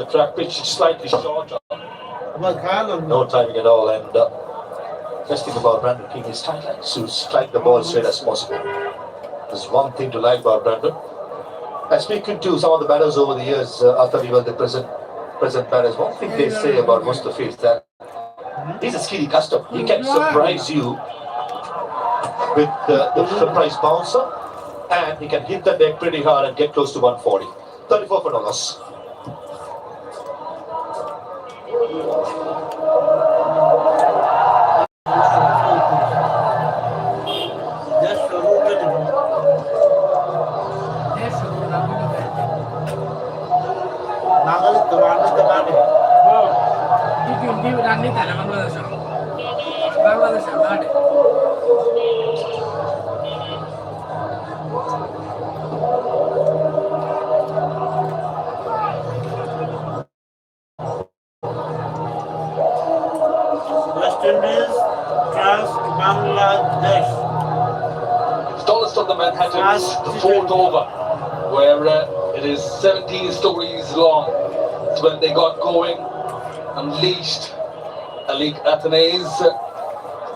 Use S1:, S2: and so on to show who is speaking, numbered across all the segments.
S1: The track pitch is slightly shorter.
S2: About
S1: No timing at all. And best thing about Brandon King is to strike the ball straight as possible. There's one thing to like about Brandon. I speaking to some of the batters over the years, after we were the present batters, one thing they say about Mustafi is that he's a skilly customer. He can surprise you with the surprise bouncer, and he can hit the deck pretty hard and get close to 140. 34 for no loss.
S2: West Indies trust Bangladesh.
S3: The tallest of the Manhattan is the fourth over, where it is 17 stories long. It's when they got going, unleashed Alik Athanaze.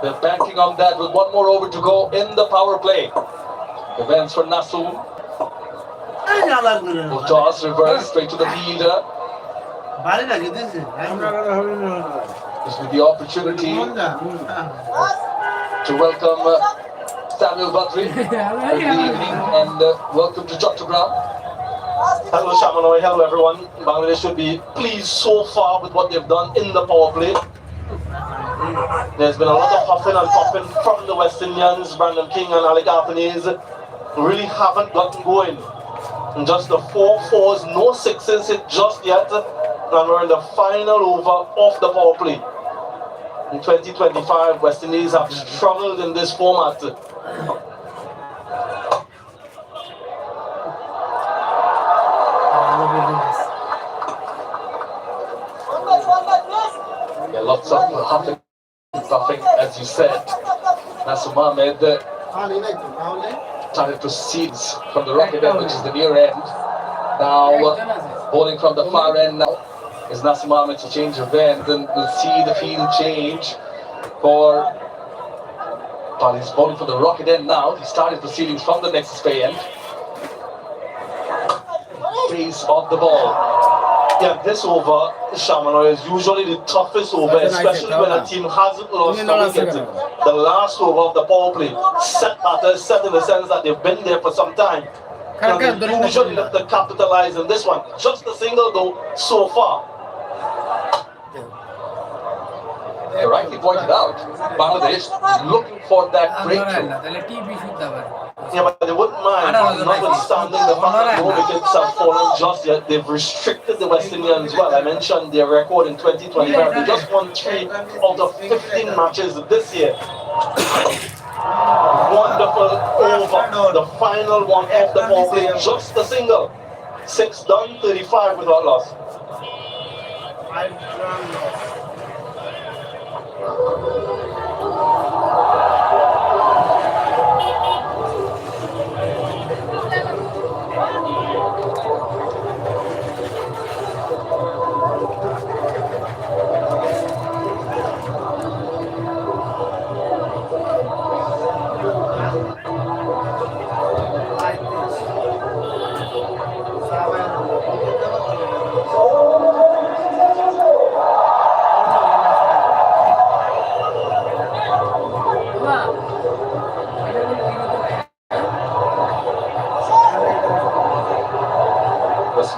S3: They're banking on that with one more over to go in the power play. Events for Nasu. Will toss reverse straight to the fielder. This will be the opportunity to welcome Samuel Badri. Good evening and welcome to Chattogram.
S1: Hello Shamanoy, hello everyone. Bangladesh should be pleased so far with what they've done in the power play. There's been a lot of huffing and puffing from the West Indians. Brandon King and Alik Athanaze really haven't gotten going. And just the 4 fours, no sixes hit just yet. And we're in the final over of the power play. In 2025, West Indies have struggled in this format.
S3: Yeah, lots of huffing and puffing, as you said. Nasser Ahmed started to seeds from the rocket end, which is the near end. Now, bowling from the far end now is Nasser Ahmed to change of end, and we'll see the field change for. But he's bowling from the rocket end now. He started proceedings from the Nexus Bay end. Pace of the ball.
S1: Yeah, this over, Shamanoy, is usually the toughest over, especially when a team hasn't lost a wicket. The last over of the power play, set in the sense that they've been there for some time. And they usually look to capitalize in this one. Just a single though, so far.
S3: You rightly pointed out, Bangladesh looking for that breakthrough.
S1: Yeah, but they wouldn't mind, notwithstanding the fact that no wickets have fallen just yet. They've restricted the West Indians well. I mentioned their record in 2025. They just won 3 out of 15 matches this year. Wonderful over, the final one of the power play, just a single. 6 done, 35 without loss.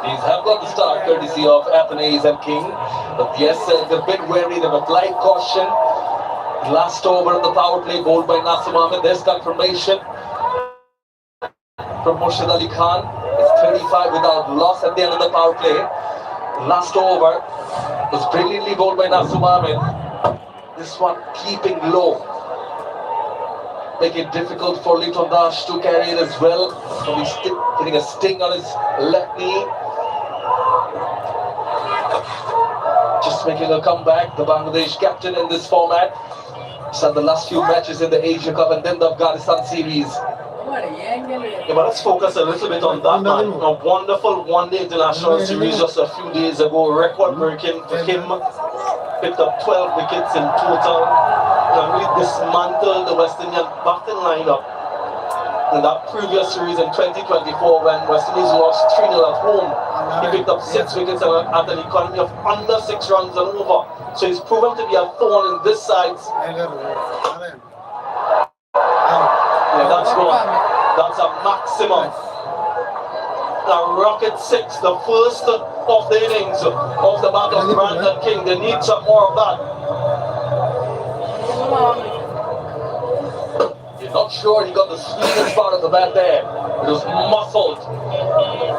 S3: These have got the start courtesy of Athanaze and King. But yes, they're a bit wary. They've applied caution. Last over of the power play bowled by Nasser Ahmed. There's confirmation from Murshid Ali Khan. It's 35 without loss at the end of the power play. Last over was brilliantly bowled by Nasser Ahmed. This one keeping low. Make it difficult for Liton Das to carry it as well. So he's getting a sting on his left knee. Just making a comeback, the Bangladesh captain in this format. He's had the last few matches in the Asia Cup and then the Afghanistan series.
S1: Yeah, but let's focus a little bit on that man. A wonderful one-day international series just a few days ago, record-breaking for him. Picked up 12 wickets in total. And we dismantled the West Indian batting lineup in that previous series in 2024 when West Indies lost 3-0 at home. He picked up 6 wickets at an economy of under 6 runs and over. So he's proven to be a thorn in this side's. Yeah, that's gone. That's a maximum. A rocket 6, the first of the innings of the bat of Brandon King. They need some more of that.
S3: You're not sure he got the sweetest part of the bat there. It was muffled.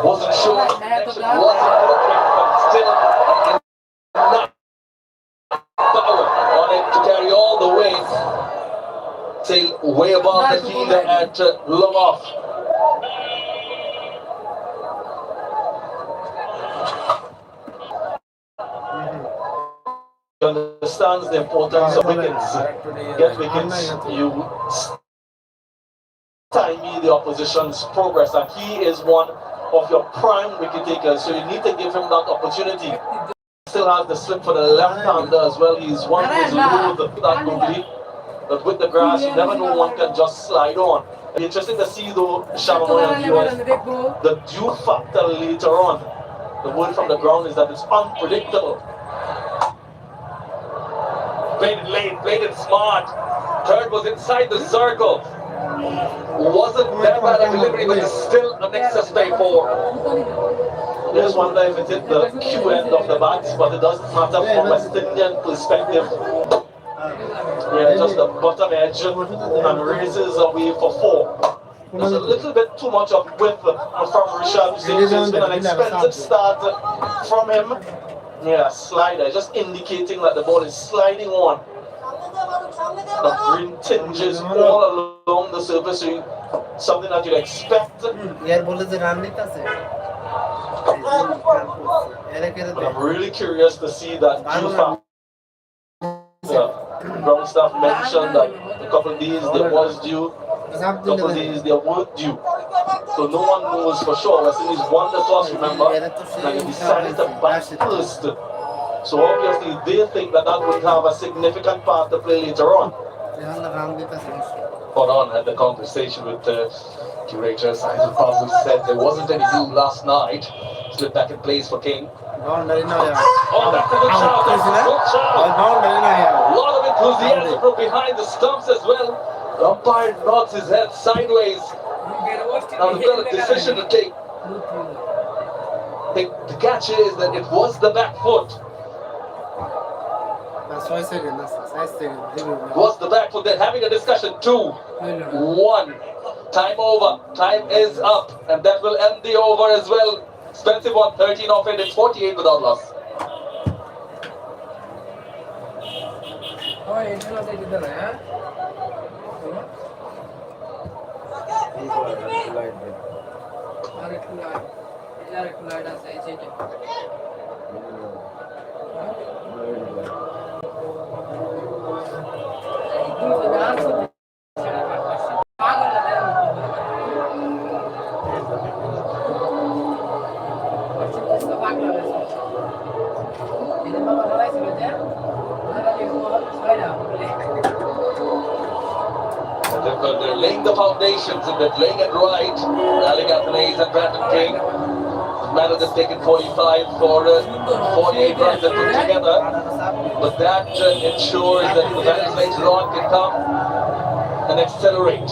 S3: Wasn't sure the connection wasn't perfect, but still enough power on it to carry all the way. Sail way above the fielder at long off.
S1: He understands the importance of wickets. Get wickets, you stymie the opposition's progress, and he is one of your prime wicket takers, so you need to give him that opportunity. Still has the slip for the left-hander as well. He's one who is loath that googly, but with the grass, you never know, one can just slide on. It'll be interesting to see though, Shamamoy and viewers, the due factor later on. The word from the ground is that it's unpredictable.
S3: Played it late, played it smart. Third was inside the circle. Wasn't that bad a delivery, but it's still an excess pay for.
S1: Just wonder if it hit the Q end of the bat, but it doesn't matter from a West Indian perspective. Yeah, just the bottom edge and raises away for 4. There's a little bit too much of width from Rishad Hussain. It's been an expensive start from him. Yeah, slider, just indicating that the ball is sliding on. The green tinges all along the surface, something that you'd expect. But I'm really curious to see that ground staff mentioned that a couple of days there was due, a couple of days there weren't due. So no one knows for sure. West Indies won the toss, remember, and they decided to bat first. So obviously they think that that would have a significant part to play later on.
S3: Hold on, had the conversation with the curator, Simon Puzzle, said there wasn't any deal last night. Slip back in place for King. Oh, that's a good shot. That's a good shot. A lot of enthusiasm from behind the stumps as well. The umpire nods his head sideways. Now they've got a decision to take. The catch is that it was the back foot. It was the back foot. They're having a discussion. 2-1. Time over. Time is up. And that will end the over as well. Expensive one, 13 off it. It's 48 without loss. They're laying the foundations and they're laying it right. Alec Athanaze and Brandon King. Matter has taken 45 for 48 runs they put together. But that ensures that the batters later on can come and accelerate.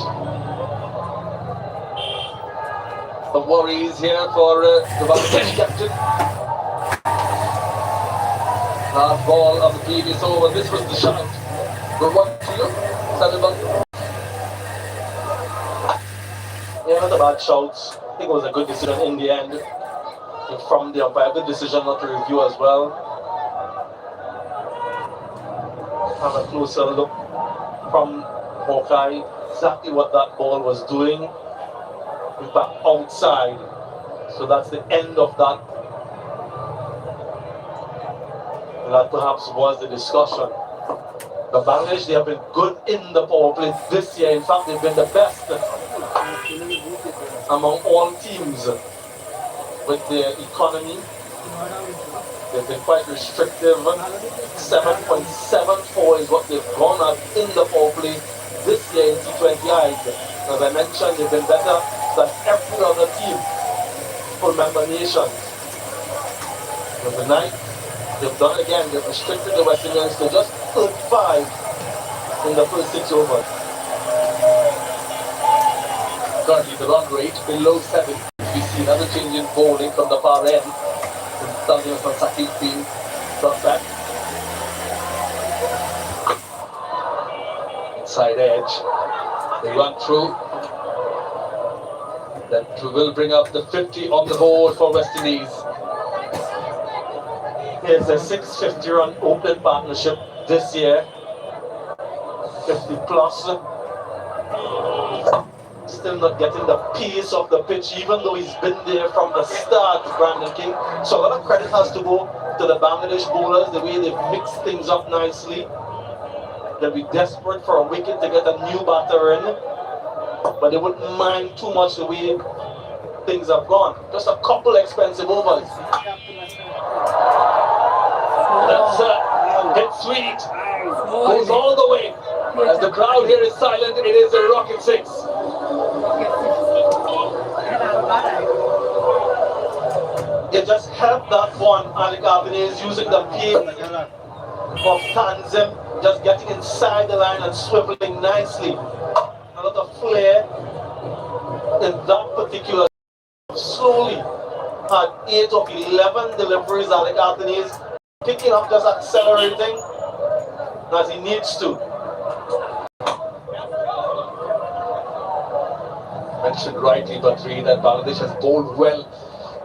S3: The worries here for the Bangladesh captain. Last ball of the previous over. This was the shot. Good one to you, Samuel.
S1: Yeah, not a bad shout. I think it was a good decision in the end. From the umpire, good decision not to review as well. Have a closer look from Hawkeye, exactly what that ball was doing. In fact, outside. So that's the end of that. And that perhaps was the discussion. The Bangladesh, they have been good in the power play this year. In fact, they've been the best. among all teams with their economy. They've been quite restrictive. 7.74 is what they've gone up in the power play this year in T20I. As I mentioned, they've been better than every other team, full member nations. But tonight, they've done it again. They've restricted the West Indians to just 35 in the first 6 overs.
S3: Currently the run rate below 7. We see another change in bowling from the far end. Starting from Saqib being brought back. Inside edge. They run through. That will bring up the 50 on the board for West Indies.
S1: Here's a 650-run opening partnership this year. 50 plus. Still not getting the pace of the pitch, even though he's been there from the start, Brandon King. So a lot of credit has to go to the Bangladesh bowlers, the way they've mixed things up nicely. They'll be desperate for a wicket to get a new batter in, but they wouldn't mind too much the way things have gone. Just a couple expensive overs.
S3: That's hit sweet. Goes all the way. As the crowd here is silent, it is a rocket 6.
S1: They just helped that one. Alec Abinez is using the pace of Tanzim, just getting inside the line and swiveling nicely. A lot of flair in that particular. Slowly had 8 of 11 deliveries. Alec Abinez picking up, just accelerating as he needs to.
S3: Mentioned rightly, Badri, that Bangladesh has bowled well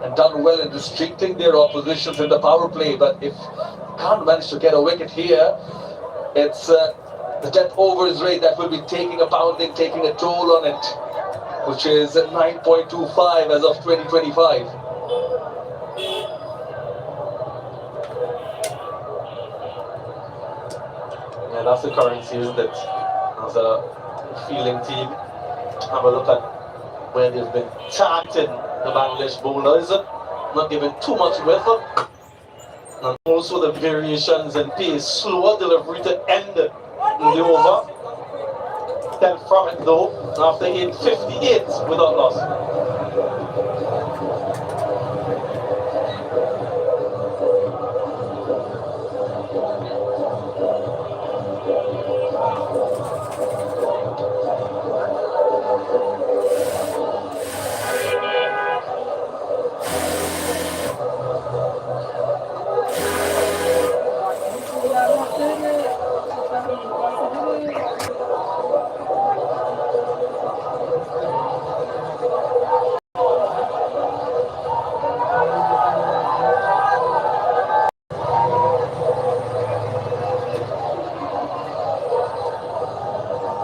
S3: and done well in restricting their oppositions in the power play. But if you can't manage to get a wicket here, it's the death overs rate that will be taking a pounding, taking a toll on it, which is 9.25 as of 2025.
S1: Yeah, that's the currency, isn't it? As a fielding team, have a look at where they've been targeting the Bangladesh bowlers, not giving too much width, and also the variations in pace, slower delivery to end the over. Then from it though, after 858 without loss.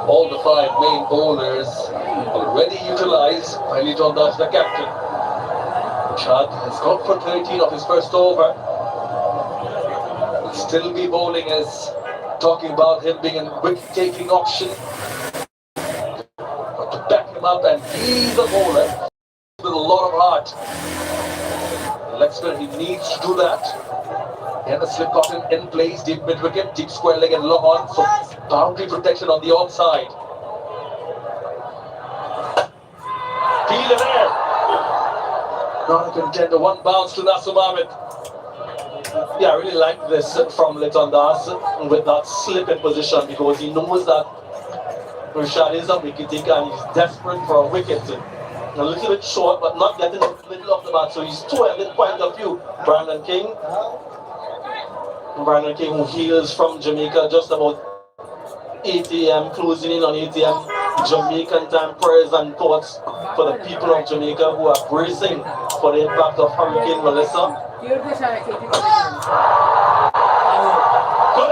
S3: All the 5 main bowlers already utilized. Finally, John Dodge, the captain. Chad has gone for 13 of his first over. Will still be bowling, as talking about him being a wicket-taking option. But to back him up, and he's a bowler with a lot of heart. Lexman, he needs to do that. He had a slip cotton in place, deep mid-wicket, deep square leg and long on, so boundary protection on the onside. Field in air. Not a contender, 1 bounce to Nasum Ahmed. Yeah, I really like this from Liton Das with that slip in position, because he knows that Rashad is a wicket taker and he's desperate for a wicket. A little bit short, but not getting in the middle of the bat, so he's two-ended point of view. Brandon King, who hails from Jamaica, just about 8 a.m., closing in on 8 a.m. Jamaican time, prayers and thoughts for the people of Jamaica who are bracing for the impact of Hurricane Melissa. Got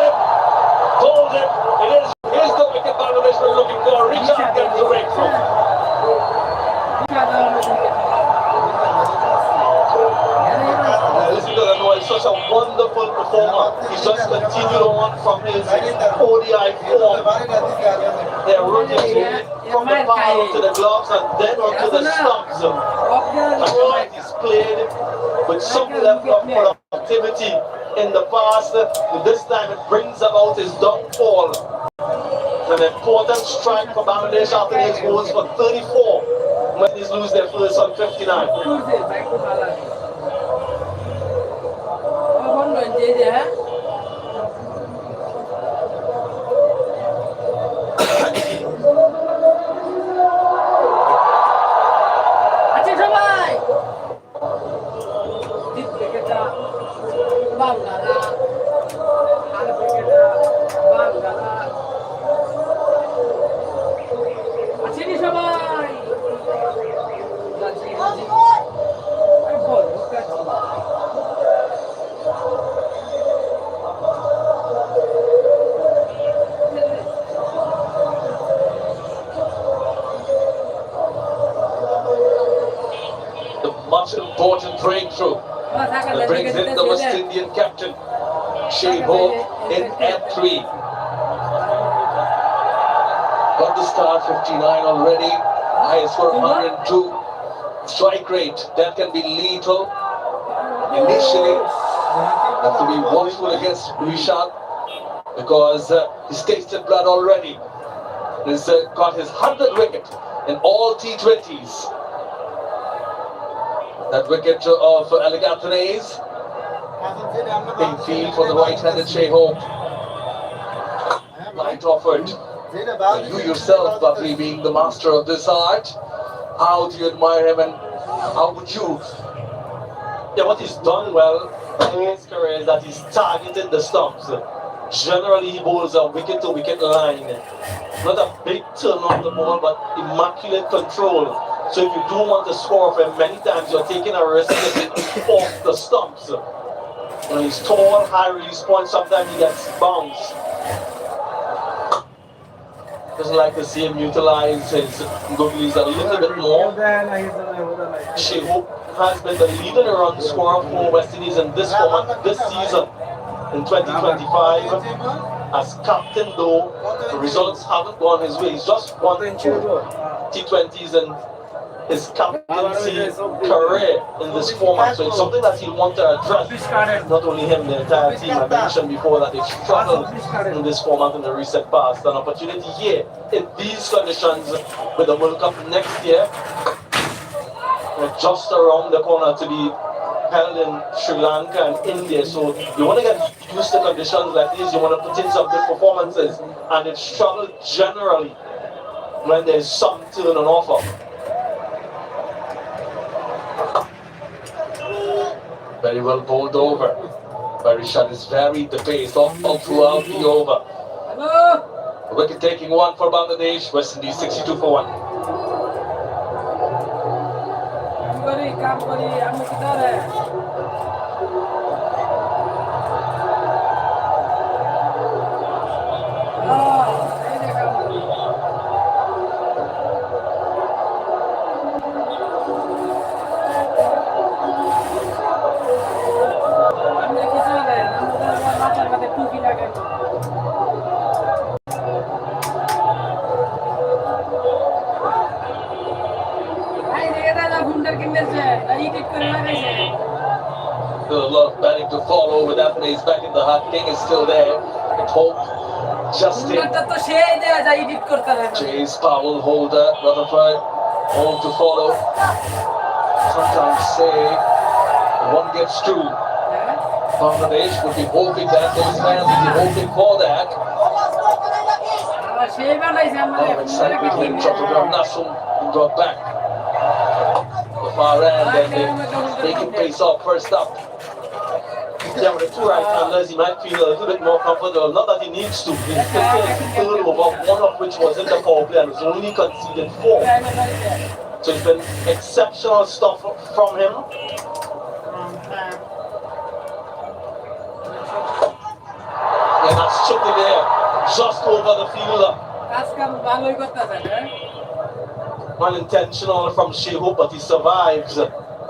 S3: it, hold it, here's the wicket Bangladesh we're looking for. Richard gets the breakthrough.
S1: Listen to that noise, such a wonderful performer. He's just continued on from his ODI form. They're rotating from the palm to the gloves and then onto the stumps. And he's played with some level of productivity in the past. This time it brings about his downfall. An important strike for Bangladesh after his goals for 34 when they lose their first on 59. Important breakthrough that brings in the West Indian captain Shai Hope in F3. Got the start, 59 already, highest score of 102. Strike rate that can be lethal. Initially have to be watchful against Rishad because he's tasted blood already. He's got his 100th wicket in all T20s. That wicket of Aligathanes. Big field for the right-handed Shai Hope. Light offered. You yourself, Bakri, being the master of this art, how do you admire him and how would you? Yeah, what he's done well in his career is that he's targeted the stumps. Generally, he bowls a wicket-to-wicket line. Not a big turn on the ball, but immaculate control. So if you do want to score for him, many times you're taking a risk off the stumps. When he's tall, high release point, sometimes he gets bounced. Doesn't like to see him utilize his googlies a little bit more. Shai Hope has been the leader in run scorer for West Indies in this format this season in 2025. As captain, though, the results haven't gone his way. He's just won 2 T20s in his captaincy career in this format. So it's something that he'll want to address. Not only him, the entire team. I mentioned before that they've struggled in this format in the recent past. An opportunity here in these conditions with the World Cup next year. Just around the corner to be held in Sri Lanka and India. So you want to get used to conditions like this. You want to put in some good performances. And they've struggled generally when there's some turn on offer. Very well bowled over. Rishad is varied the pace all throughout the over. Wicket taking one for Bangladesh. West Indies 62 for 1. There's a lot of batting to follow with Athanaze back in the hut. King is still there. And Hope just in. Chase, Powell, Holder, Rutherford, all to follow. Sometimes say one gets two. Bangladesh would be hoping that those fans would be hoping for that. Excitement, Chattogram Nasum brought back. The far end and they can pace off first up. Yeah, with the two right-handers, he might feel a little bit more comfortable. Not that he needs to. He's taken third over, one of which was in the power play and was only conceded 4. So it's been exceptional stuff from him. Yeah, that's chipped in there, just over the fielder. Unintentional from Shai Hope, but he survives.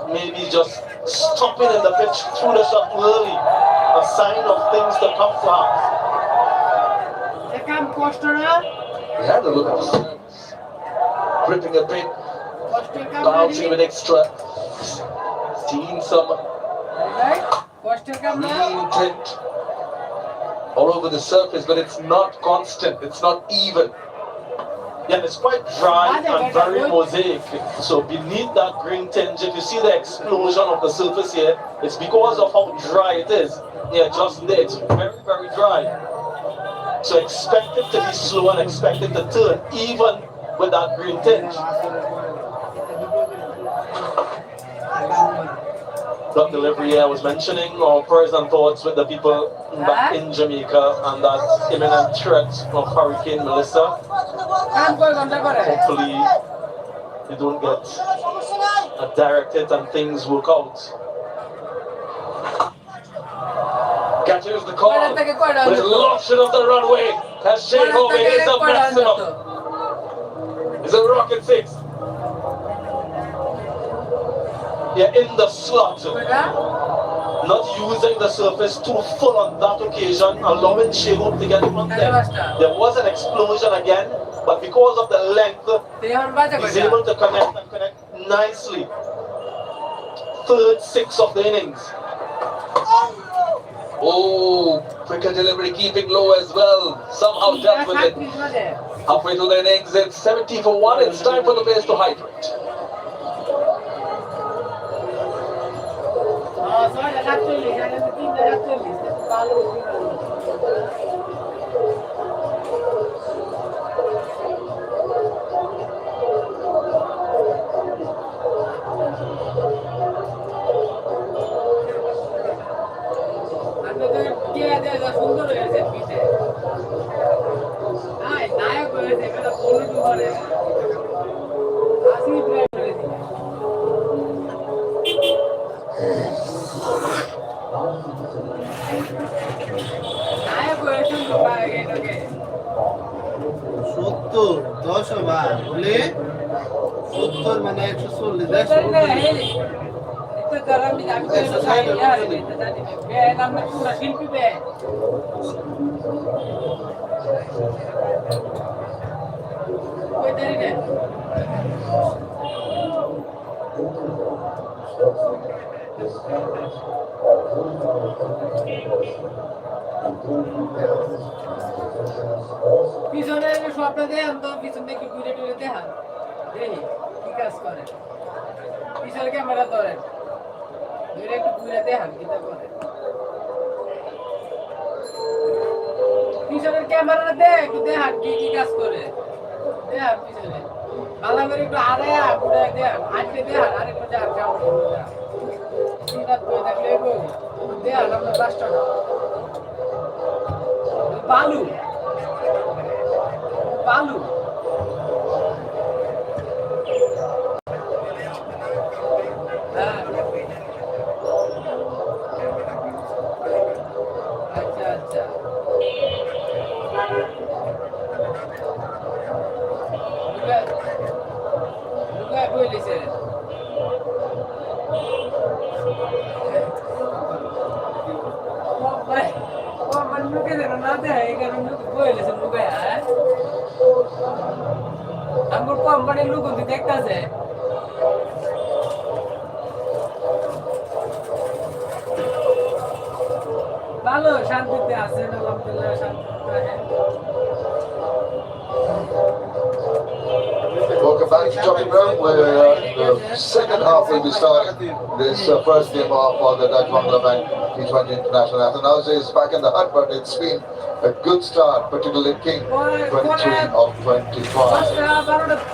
S1: Maybe just stopping in the pitch through the shot early. sign of things to come fast.
S2: Ekam কষ্ট না
S3: We had a look at the service. Gripping a bit,
S2: কষ্টের কাম
S3: bouncing with extra. Seeing some
S2: কষ্টের কাম না
S3: movement all over the surface, but it's not constant, it's not even.
S1: Yeah, it's quite dry and very mosaic. So beneath that green tinge, if you see the explosion of the surface here, it's because of how dry it is. Yeah, just there, it's very, very dry. So expect it to be slow and expect it to turn even with that green tinge. That delivery I was mentioning, our prayers and thoughts with the people back in Jamaica and that imminent threat of Hurricane Melissa.
S2: কাম কয় ঘন্টা করে
S1: Hopefully they don't get a direct hit and things work out.
S3: Catches the call, but it's lost it off the runway. Has Shakeover is a maximum. It's a rocket 6. Yeah, in the slot. Not using the surface too full on that occasion, allowing Shehub to get on there. There was an explosion again, but because of the length, he's able to connect and connect nicely. Third 6 of the innings. Oh, quicker delivery, keeping low as well. Somehow dealt with it. Halfway through the innings, it's 70 for 1. It's time for the pace to hydrate.
S2: সুন্দর হয়েছে পিঠে নায়ক হয়েছে এটা বলুন করে আসি প্রায় করে দিলে নায়ক হয়েছে এটাকে
S4: 70 10 বার বলে 70 মানে 140
S2: তো যারা আমি জানি আমরা পুরো শিল্পী বে ওই দেরি নেই পিছনে স্বপ্ন দেন তো পিছনে কি ঘুরে টুরে দেখান দেখি কি কাজ করে পিছনে ক্যামেরা ধরেন ধরে একটু ঘুরে দেখান কিটা করে পিছনের ক্যামেরা দে একটু দেখান কি কি কাজ করে দেখান পিছনে ভালো করে একটু আড়াইয়া ঘুরে দেখান আজকে দেখান আরেকটু দেখান কেমন চিন্তা করে দেখলে দেখান আপনার রাষ্ট্রটা বালু বালু আচ্ছা আচ্ছা লুকায় বলেছে লুকে দেন না দেয় এই কারণে বলেছে লুকায় আমার কোম্পানির লোক দেখতেছে ভালো শান্তিতে আছেন আলহামদুলিল্লাহ শান্তিতে আছেন
S5: Welcome back to Jockey Ground, where the second half will be starting. This first game off for the Dutch Bangladesh T20 International Athanase is back in the hunt, but it's been a good start, particularly King, 23 of 25.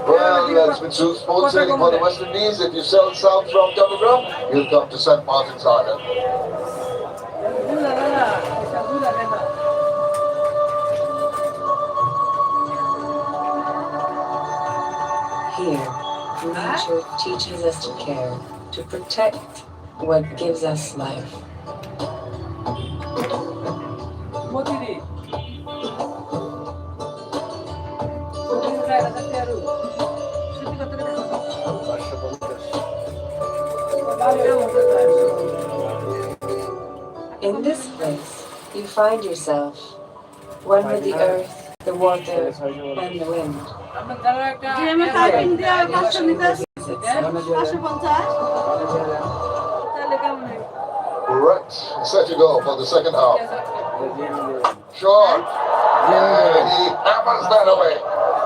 S5: Well, it's been smooth sailing for the West Indies. If you sell south from Jockey Ground, you'll come to St. Martin's Island.
S6: Here, nature teaches us to care, to protect what gives us life. In this place, is, you find yourself one with the earth, the water, and the wind.
S2: আপনার দ্বারা একটা
S7: GM এর typing দিয়ে 500 নিতে
S6: Visits.
S7: 550 তাহলে কেমন হয়?
S5: Right, set to go for the second half. Short. And he hammers that away.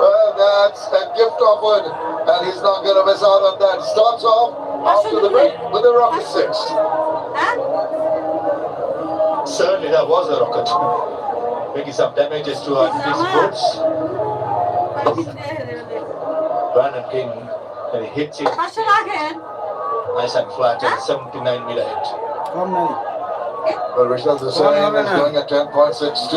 S5: Well, that's a gift offered, and he's not going to miss out on that. Starts off after the break with a rocket six.
S7: হ্যাঁ
S1: Certainly that was a rocket. Making some damages to our his boots. Brandon King, and he hits it
S7: 500 রাখেন
S1: nice and flat at 79-meter hit.
S4: কম নাই
S5: Well, Rishad Hussain is going at 10.62.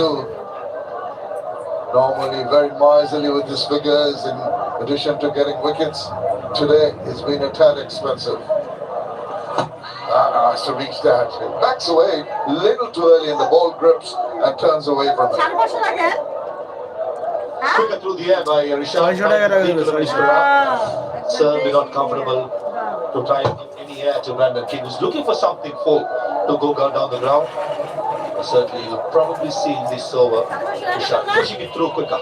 S5: Normally very miserly with his figures in addition to getting wickets. Today it's been a tad expensive. Has to reach that. It backs away little too early and the ball grips and turns away from it.
S7: 500 রাখেন হ্যাঁ
S1: Quicker through the air by Rishad.
S4: 600 টাকা রাখা গেল,
S1: 600. Certainly not comfortable to try and give any air to Brandon King, who's looking for something full to go down the ground. But certainly you'll probably see in this over Rishad pushing it through quicker.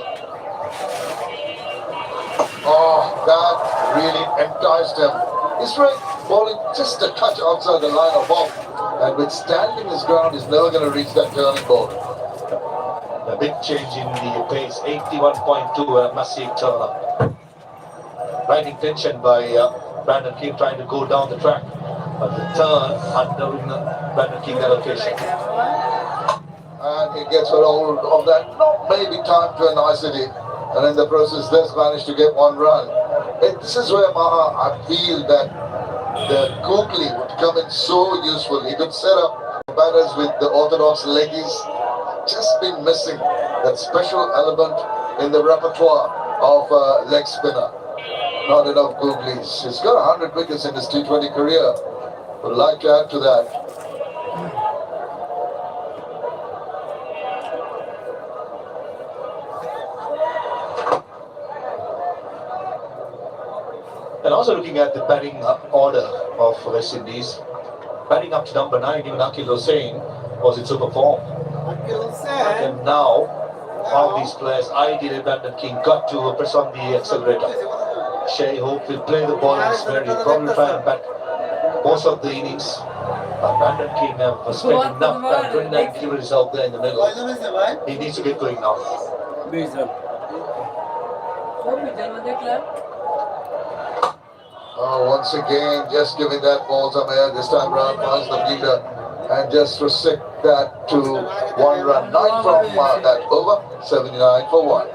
S5: Oh, that really enticed him. He's right, bowling just a touch outside the line of bulk, and with standing his ground, he's never going to reach that turning ball.
S1: A big change in the pace, 81.2 and a massive turn-up. Right intention by Brandon King trying to go down the track, but the turn under Brandon King allocation.
S5: And he gets a hold of that, not maybe timed to a nicety, and in the process does manage to get one run. This is where Maha, I feel that the Googly would come in so useful. He could set up batters with the orthodox leggies. Just been missing that special element in the repertoire of leg spinner. Not enough Googlies. He's got 100 wickets in his T20 career. Would like to add to that.
S1: And also looking at the batting order of West Indies, batting up to number 9, even Akhil Hussain was in super form. And now, all these players, ideally Brandon King, got to press on the accelerator. Shay Hope will play the ball in spare. He'll probably try and bat most of the innings. But Brandon King have spent enough time, 29 deliveries out there in the middle. He needs to get going now.
S2: দেখলাম
S5: Once again, just giving that ball some air. This time round, finds the leader and just restrict that to one run. 9 from that over, 79 for 1.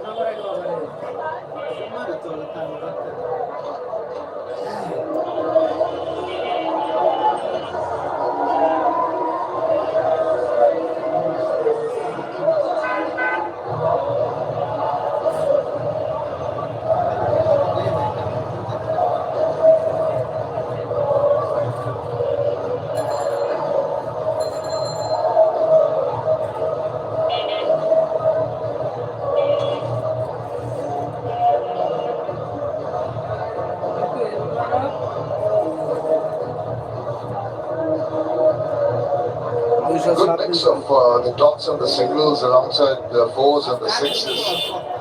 S5: Good mix of the dots and the singles alongside the fours and the sixes.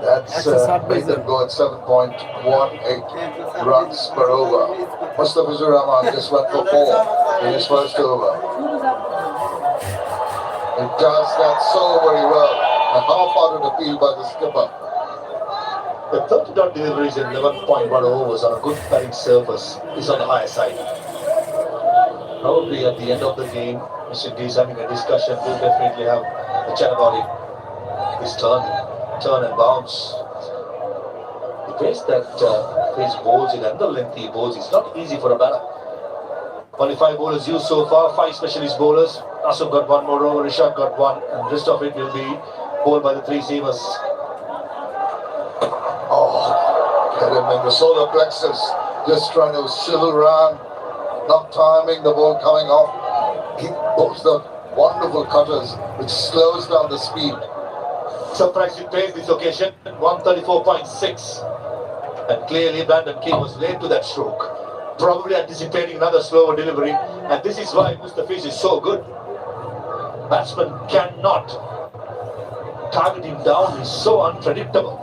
S5: That's made them go at 7.18 runs per over. Mustafizur Rahman just went for 4 in his first over. He does that so very well. And half out of the field by the skipper.
S1: The 30 dot deliveries in 11.1 overs on a good batting surface is on the higher side. Probably at the end of the game, Mr. D is having a discussion. We'll definitely have a chat about it. His turn and bounce. The pace that his bowls in and the lengthy bowls is not easy for a batter. Only 5 bowlers used so far, 5 specialist bowlers. Asif got 1 more over, Rishad got 1, and the rest of it will be bowled by the 3 seamers.
S5: Oh, get him in the solar plexus. Just trying to swivel around. Not timing the ball coming off. He bowls the wonderful cutters, which slows down the speed.
S1: Surprising pace this occasion, 134.6. And clearly Brandon King was late to that stroke. Probably anticipating another slower delivery. And this is why Mustafiz is so good.
S3: batsman cannot target him down. He's so unpredictable.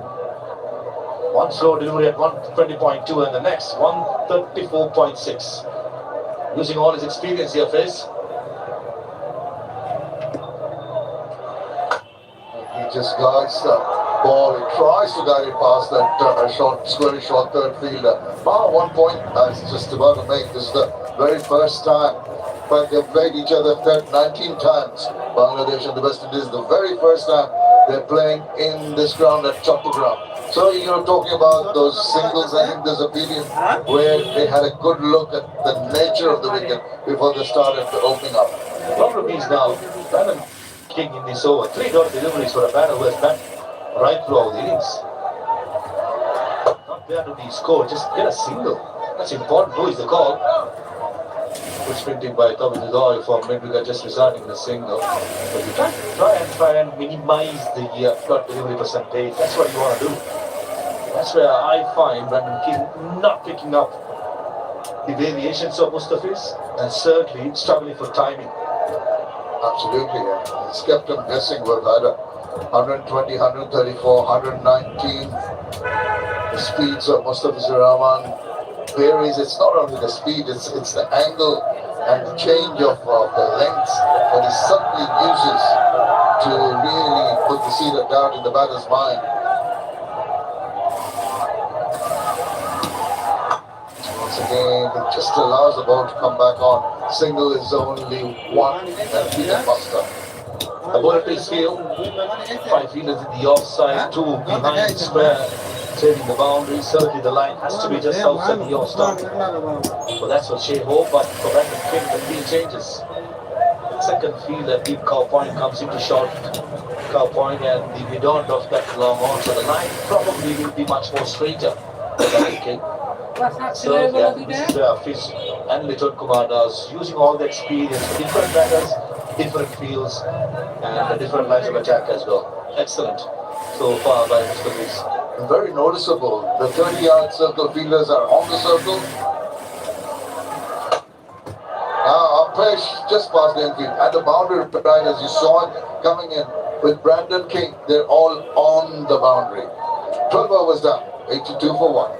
S3: One slow delivery at 120.2 and the next 134.6. Using all his experience here, Faiz.
S5: He just guides the ball. He tries to guide it past that very short third fielder. 1 point. That's just about to make. This is the very first time. But they've played each other 19 times. Bangladesh and the West Indies. The very first time they're playing in this ground at Chattogram. So you're talking about those singles. I think there's a period where they had a good look at the nature of the wicket before they started opening up.
S3: The problem is now, Brandon King in this over, 3 dot deliveries for a batter who has batted right throughout the innings. Not there to be scored, just get a single. That's important. Who is the call? Good sprinting by Tommy Nidoy for Midwicket, just resigning the single. But you try and minimize the dot delivery percentage. That's what you want to do. That's where I find Brandon King not picking up the variations of Mustafiz and certainly struggling for timing.
S5: Absolutely, yeah. It's kept them guessing. We've had 120, 134, 119. The speeds of Mustafizur Rahman varies. It's not only the speed, it's the angle and the change of the lengths that he suddenly uses to really put the seed of doubt in the batter's mind. Once again, it just allows the ball to come back on. Single is only one and field buster.
S3: The ball at his field, 5 fielders in the offside, 2 behind square, saving the boundary. Certainly the line has to be just outside the off stump. So that's what Shea hope, but for Brandon King the field changes. Second fielder, deep cow point comes into short cow point and the mid-on of that long on. So the line probably will be much more straighter for Brandon King. So yeah, this is where Fish and Little Kumar does, using all the experience, different batters, different fields, and the different lines of attack as well. Excellent so far by Mr. Fish.
S5: Very noticeable. The 30-yard circle fielders are on the circle. Now Upesh just past the infield at the boundary right as you saw it coming in with Brandon King. They're all on the boundary. 12 overs down, 82 for 1.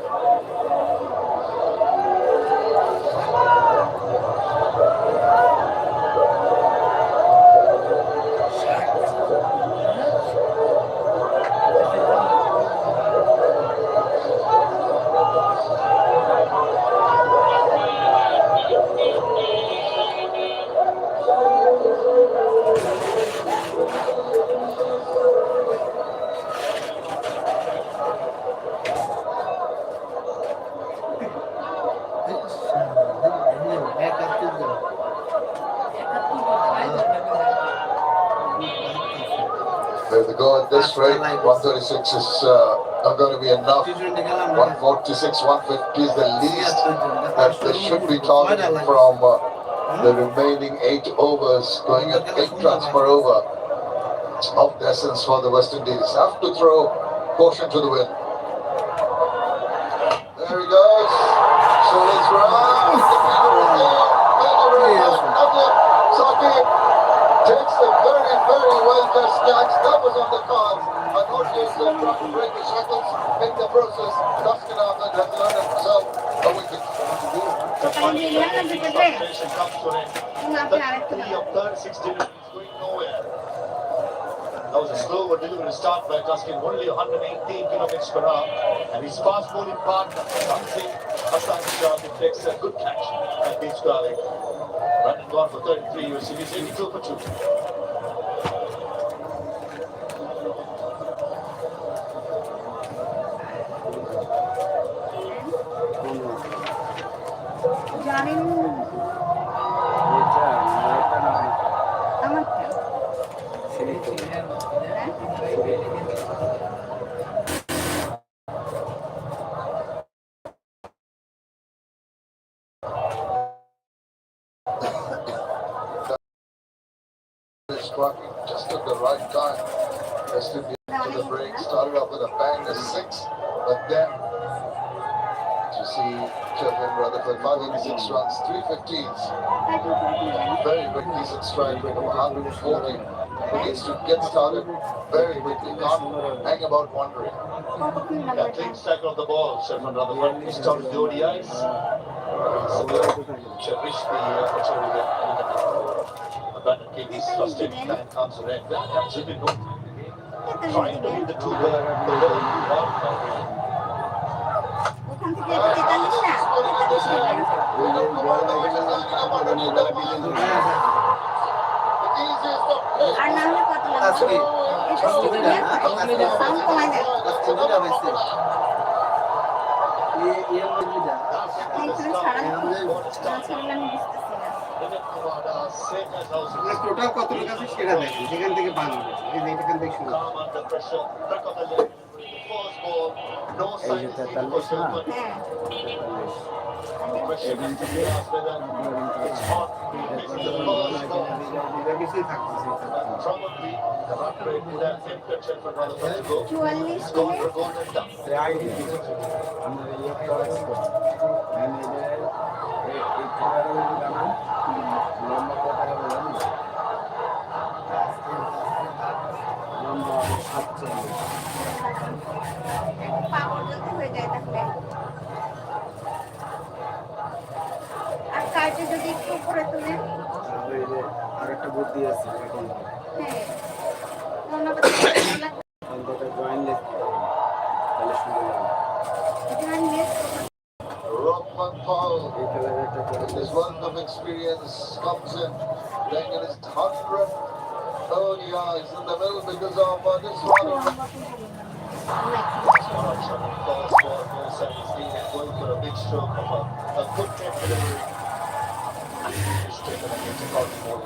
S5: If they go at this rate, 136 is not going to be enough. 146, 150 is the least that they should be targeting from the remaining 8 overs, going at 8 runs per over. It's of the essence for the West Indies. Have to throw caution to the wind. There he goes. So it's round. Saqib takes the very, very well touched catch. That was on the cards. Unfortunately, they're trying to break the shackles in the process. Dustin Ahmed has earned himself a wicket.
S3: The frustration comes to an end. 3 of 36 deliveries going nowhere. That was a slower delivery start by Dustin, only 118 kilometers per hour. And his fast bowling partner, Hassan Shah, takes a good catch and beats Garlic. Brandon gone for 33, US Indies 82 for 2.
S5: Striking just at the right time. West Indies to the break, started off with a bang, a 6, but then To see Kelvin Rutherford, 586 runs, 350s. Very decent strike rate of 140. He needs to get started very quickly. Can't hang about wondering.
S1: Yeah, clean strike of the ball, Sheffield Rutherford. He started the ODIs. Cherish the opportunity that abandoned KB's frustrating time comes to an end. Absolutely no. Trying to read the two ball, the ball, not really.
S7: ওখান থেকে এটা 43 না 43 আর না হলে কত লাগবে এটা sound কমাই দেয় এইখানে ছাড়া আমি বুঝতেছি না
S4: টোটাল কত লোক আছে সেটা দেখেন সেখান থেকে বান হবে এই যে এখান থেকে শুরু
S1: Calm under pressure, back of the leg. First ball, no sign of but
S7: হ্যাঁ
S1: the question is to be asked whether it's hot. This is the first ball.
S4: এটা কিছুই থাকতেছে
S1: Probably the run rate would have tempted Sheffield Rutherford to go.
S7: 44
S1: Score for golden duck.
S7: পা পর্যন্ত হয়ে যায় তাহলে আর কার্ডে যদি একটু উপরে তুলে
S4: আরেকটা বুদ্ধি আছে এখন
S7: হ্যাঁ ধন্যবাদ
S4: অন্তত জয়েন লিখতে হবে তাহলে সুন্দর লাগবে
S5: Rockman Paul,
S4: এই খেলার একটা
S5: with his wealth of experience, comes in, playing in his 100th ODIs in the middle because of this one.
S1: First ball, no sign is needed. Going for a big stroke of a good net delivery. He's taken against a corner ball.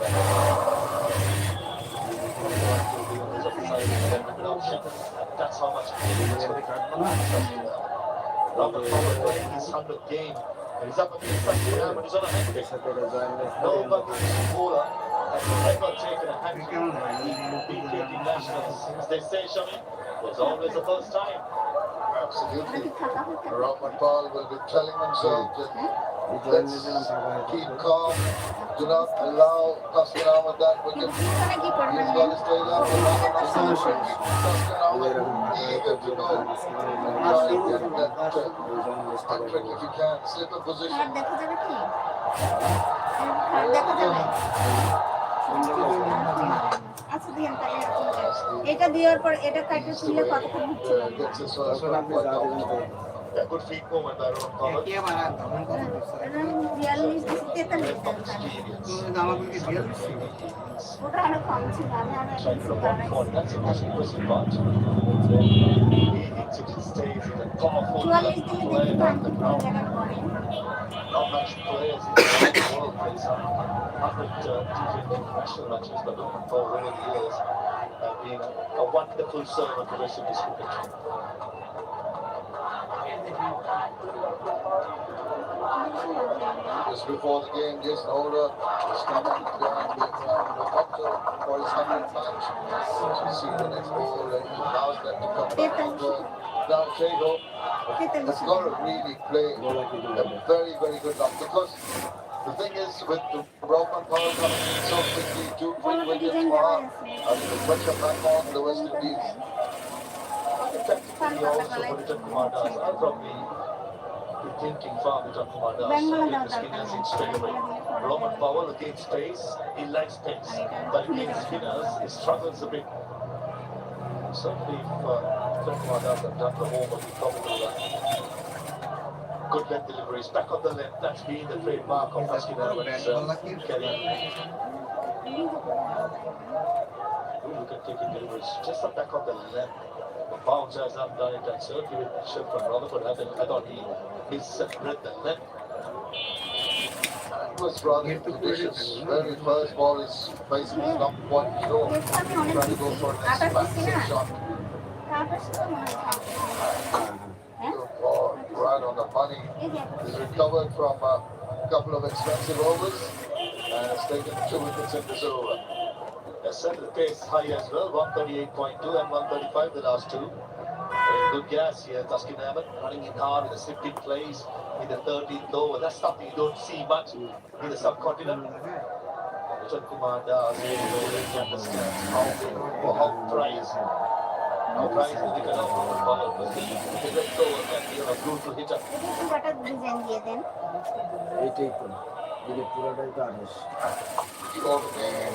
S1: That's how much Robert Fowler playing his 100th game. And he's up against Frankie Ram and he's on a hat-trick. No Bangladeshi bowler has ever taken a hat-trick in big nationals. As they say, Shami, was always the first time.
S5: Absolutely. Rockman Paul will be telling himself that let's keep calm, do not allow Tuscan Ahmed that wicket. He's got to stay down for long enough celebrations. Tuscan Ahmed eager to go. Try and get that hat-trick if you can. Slip a position.
S7: দেখা যাবে কি দেখা যাবে আচ্ছা দিন তাহলে এটা দেওয়ার পর এটা কাটে তুললে কতক্ষণ হচ্ছে
S5: Gets his first one for now.
S1: A good feet movement by Rohan Fowler.
S4: কি আমার তখন কত করছে
S7: 42 43
S1: From experience.
S4: আমাকে বিয়াল দিচ্ছি
S7: ওটা আরো কম ছিল আমি আরো
S1: Trying to run forward. That's the most impressive part. He hits it, he stays in a powerful
S7: 44 দিলে
S1: play
S7: দেখি
S1: down the
S7: ভাঙতে
S1: ground.
S7: জায়গা পড়ে
S1: Not much players in the world plays 100 T20 international matches, but Rohan Fowler over the years have been a wonderful servant to West Indies cricket.
S5: Just before the game, Jason Holder is coming behind the helicopter for his 100th match. You see the next ball, and now it's left to come back over. Now Jago has got to really play a very, very good run because the thing is with the Rockman Paul coming in so quickly, 2 quick wickets for her, I think the pressure back on the West Indies.
S1: Tactically also for Richard Kumar Das. I'll probably be thinking far Richard Kumar Das. Get the spinners in straight away. Roman Powell against pace, he likes pace. But against spinners, he struggles a bit. Certainly if Richard Kumar Das had done the homework, he probably would have good length deliveries. Back on the length, that's been the trademark of Husky Narvan's career. Look at taking deliveries just the back of the length. The bounce has not done it, and certainly with Sheffield Rutherford, I thought he read the length.
S5: It was rather judicious. Very first ball is facing his long one short. Trying to go for an expansive shot.
S7: তারপর শুধু মনে হয়
S5: Oh, right on the money. He's recovered from a couple of expensive overs and has taken 2 wickets in this over.
S1: Yes, sir, the pace high as well, 138.2 and 135 the last two.
S5: Good guess here, Tuscan Abbott running in hard in the 16th place, in the 13th over. That's something you don't see much in the subcontinent. Richard Kumar does, he understands how price is the kind of ball. But he let go and be a brutal hitter.
S7: এটা পুরোটা design দিয়ে দেন।
S4: এইটাই তো দিলে পুরোটাই তো Anis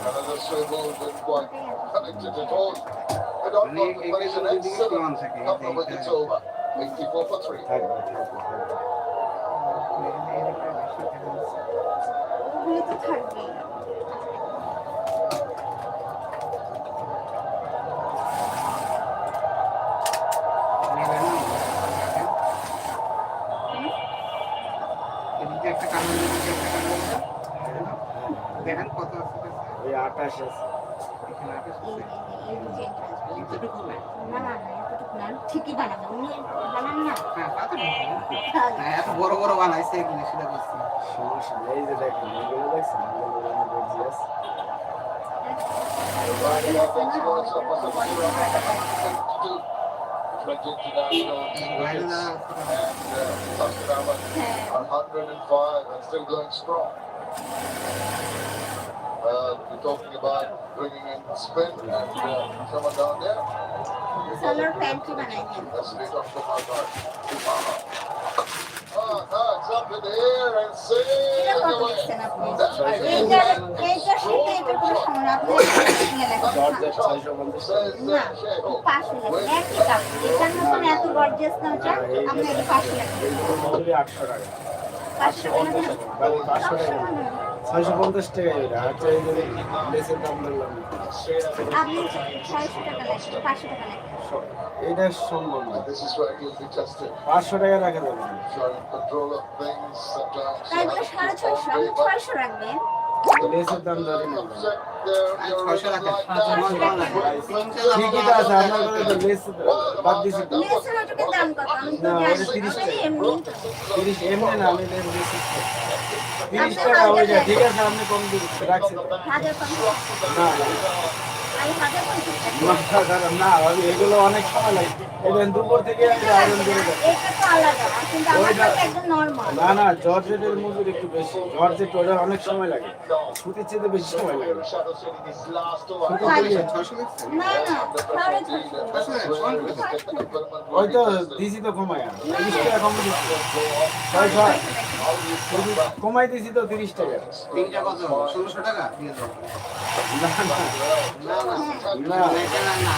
S5: Another swivel didn't quite connect it at all. But on one, but it's an excellent couple with it's over. 84 for 3.
S4: থাকবে থাকবে
S7: ওগুলো তো থাকবে।
S2: এদিকে একটা কারণ এদিকে একটা কারণ দেখেন কত আছে
S4: ওই 28 আছে
S2: এখানে আছে
S7: এই ডিজাইনটা আসবে।
S2: এতটুকু না
S7: না না না এতটুকু না ঠিকই বানাবো উনি বানান না
S2: হ্যাঁ তা তো না এত বড় বড় বানাইছে এগুলো সেটা বুঝছি
S4: সমস্যা নেই। এই যে দেখেন এগুলো দেখছেন এগুলো gorgeous
S5: On 105 and still going strong. We're talking about bringing in spin and someone down there.
S7: Salwar প্যান্টই বানাই দেন।
S5: That's straight off the mark. Oh, no, it's up in the air and
S7: এটা
S5: sail
S7: কত
S5: away.
S7: দিচ্ছেন আপনি?
S5: That's
S7: এইটার সাথে এটা কোনো সময় আপনি নিয়ে লেখা
S4: জর্জেট 650
S5: says
S7: না 500 লাগে একই কাপ এটার মতন এত গর্জিয়াস না ওটা আপনি এটা 500 লাগে
S4: মজুরি 800 টাকা
S7: 500 টাকা না?
S4: বাকি 500 টাকা 650 টাকা এটা আচ্ছা এই যে লেসের দাম বললাম
S7: আপনি 600 টাকা লাগবে 500 টাকা লাগবে
S4: এটা সম্ভব না
S5: This is where you'll be tested.
S4: 500 টাকা রাখা যাবে না
S5: If you're in control of things, sometimes
S7: তাই বলে 650 আপনি 600 রাখবেন
S4: লেসের দাম ধরে না
S2: ছয়শো রাখেন।
S4: ঠিকই তো আছে আপনার কথা তো লেস বাদ দিছি তো
S7: লেসের ওটাকে দাম কত আমি তো
S4: না,
S7: জানি
S4: ওটা 30 টাকা।
S7: এমনি
S4: 30 এমনি না আমি লেস দিছি 30 টাকা হয়ে যায় ঠিক আছে আপনি কম দিচ্ছেন রাখছি তো।
S7: 1050
S4: না
S7: আমি 1050
S4: মাথা খারাপ না আমি এগুলো অনেক সময় লাগে এবার দুপুর থেকে আমি আয়রন করে দেব
S7: এটা তো আলাদা কিন্তু আমার কাছে একদম নরমাল
S4: না না জর্জেটের মজুরি একটু বেশি জর্জেট ওটা অনেক সময় লাগে সুতির চেয়ে বেশি সময় লাগে
S5: Shadow City this last over.
S4: সুতি দিয়ে
S2: ছয়শো দেখছেন
S7: না না 650
S4: ওই তো দিছি তো কমায় 30 টাকা কম দিচ্ছি 600 কমাই দিছি তো 30 টাকা
S2: তিনটা কত 1600 টাকা দিয়ে দাও
S4: না না
S2: না
S4: না
S2: এটা না না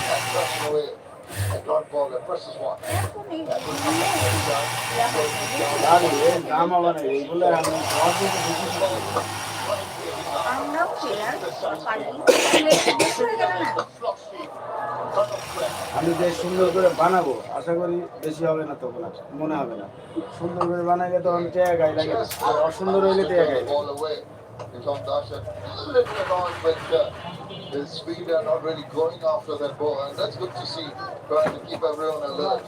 S5: Dot ball that presses one.
S4: আর এই দাম আবার এগুলো আমি জর্জেট বেশি
S7: আমরা প্লেয়ার পারি বেশি হয়ে গেল না
S4: আমি যে সুন্দর করে বানাবো আশা করি বেশি হবে না তখন আর মনে হবে না সুন্দর করে বানাইলে তো অনেক টাকা গায়ে লাগে না। আর অসুন্দর হইলে টাকা গায়ে লাগে।
S5: Ball away. It's on Dasha. Little annoyed, but his feet are not really going after that ball, and that's good to see. Trying to keep everyone alert.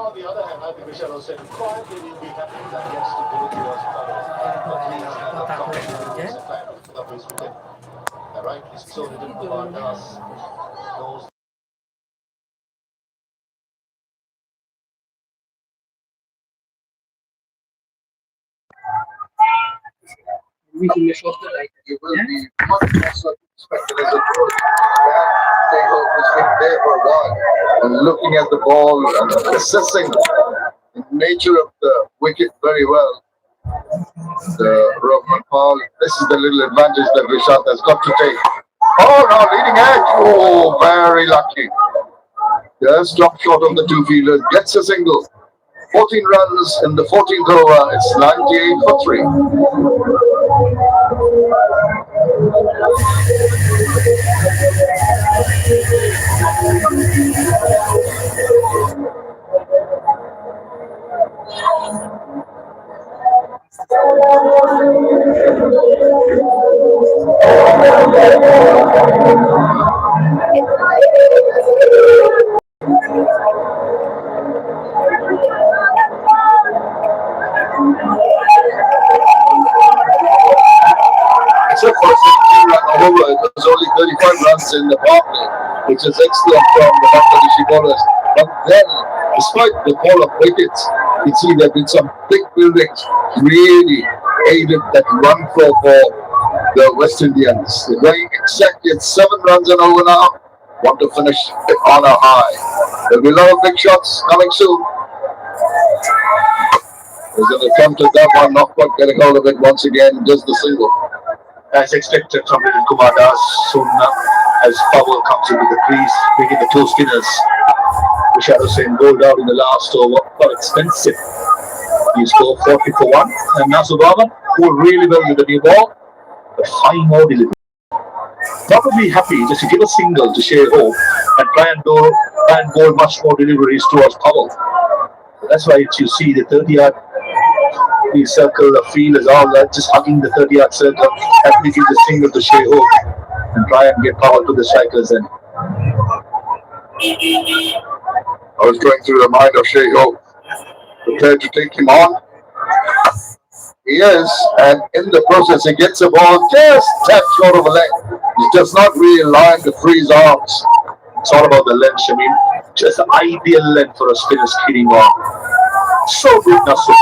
S5: On the other hand, I think we shall say quietly we'll be happy that he has to do it was but he's not confident. He's a fan of his wicket. And rightly so, he didn't Kumar Das knows. You will be much more circumspect as a coach. That Sehwag has been there for a while and looking at the ball and assessing the nature of the wicket very well. The Roman Paul, this is the little advantage that Rishabh has got to take. Oh, now leading edge. Oh, very lucky. Just drop short on the two fielders, gets a single. 14 runs in the 14th over. It's 98 for 3. It's a first 15-run over. It was only 35 runs in the power play, which is excellent from the Bangladeshi bowlers. But then, despite the fall of wickets, you see there have been some big buildings really aided that run flow for the West Indians. They're going exactly at 7 runs and over now. Want to finish on a high. There'll be a lot of big shots coming soon. He's going to come to that one, not quite getting hold of it once again, just the single.
S8: As expected from Little Kumar Das, soon as Powell comes into the crease, making the close spinners. Rishad Hussain bowled out in the last over for expensive. He scored 40 for 1, and Nasir Rahman bowled really well with the new ball, but 5 more delivery. Probably happy just to give a single to Shea Hope and try and bowl much more deliveries towards Powell. So that's why you see the 30-yard circle, the field is all just hugging the 30-yard circle and making the single to Shea Hope and try and get Powell to the strikers end.
S5: I was going through the mind of Shea Hope, prepared to take him on. He is, and in the process, he gets a ball just that short of a leg. He does not really line to free his arms.
S8: It's all about the length. I mean, just the ideal length for a spinner hitting on. So good, Nasir.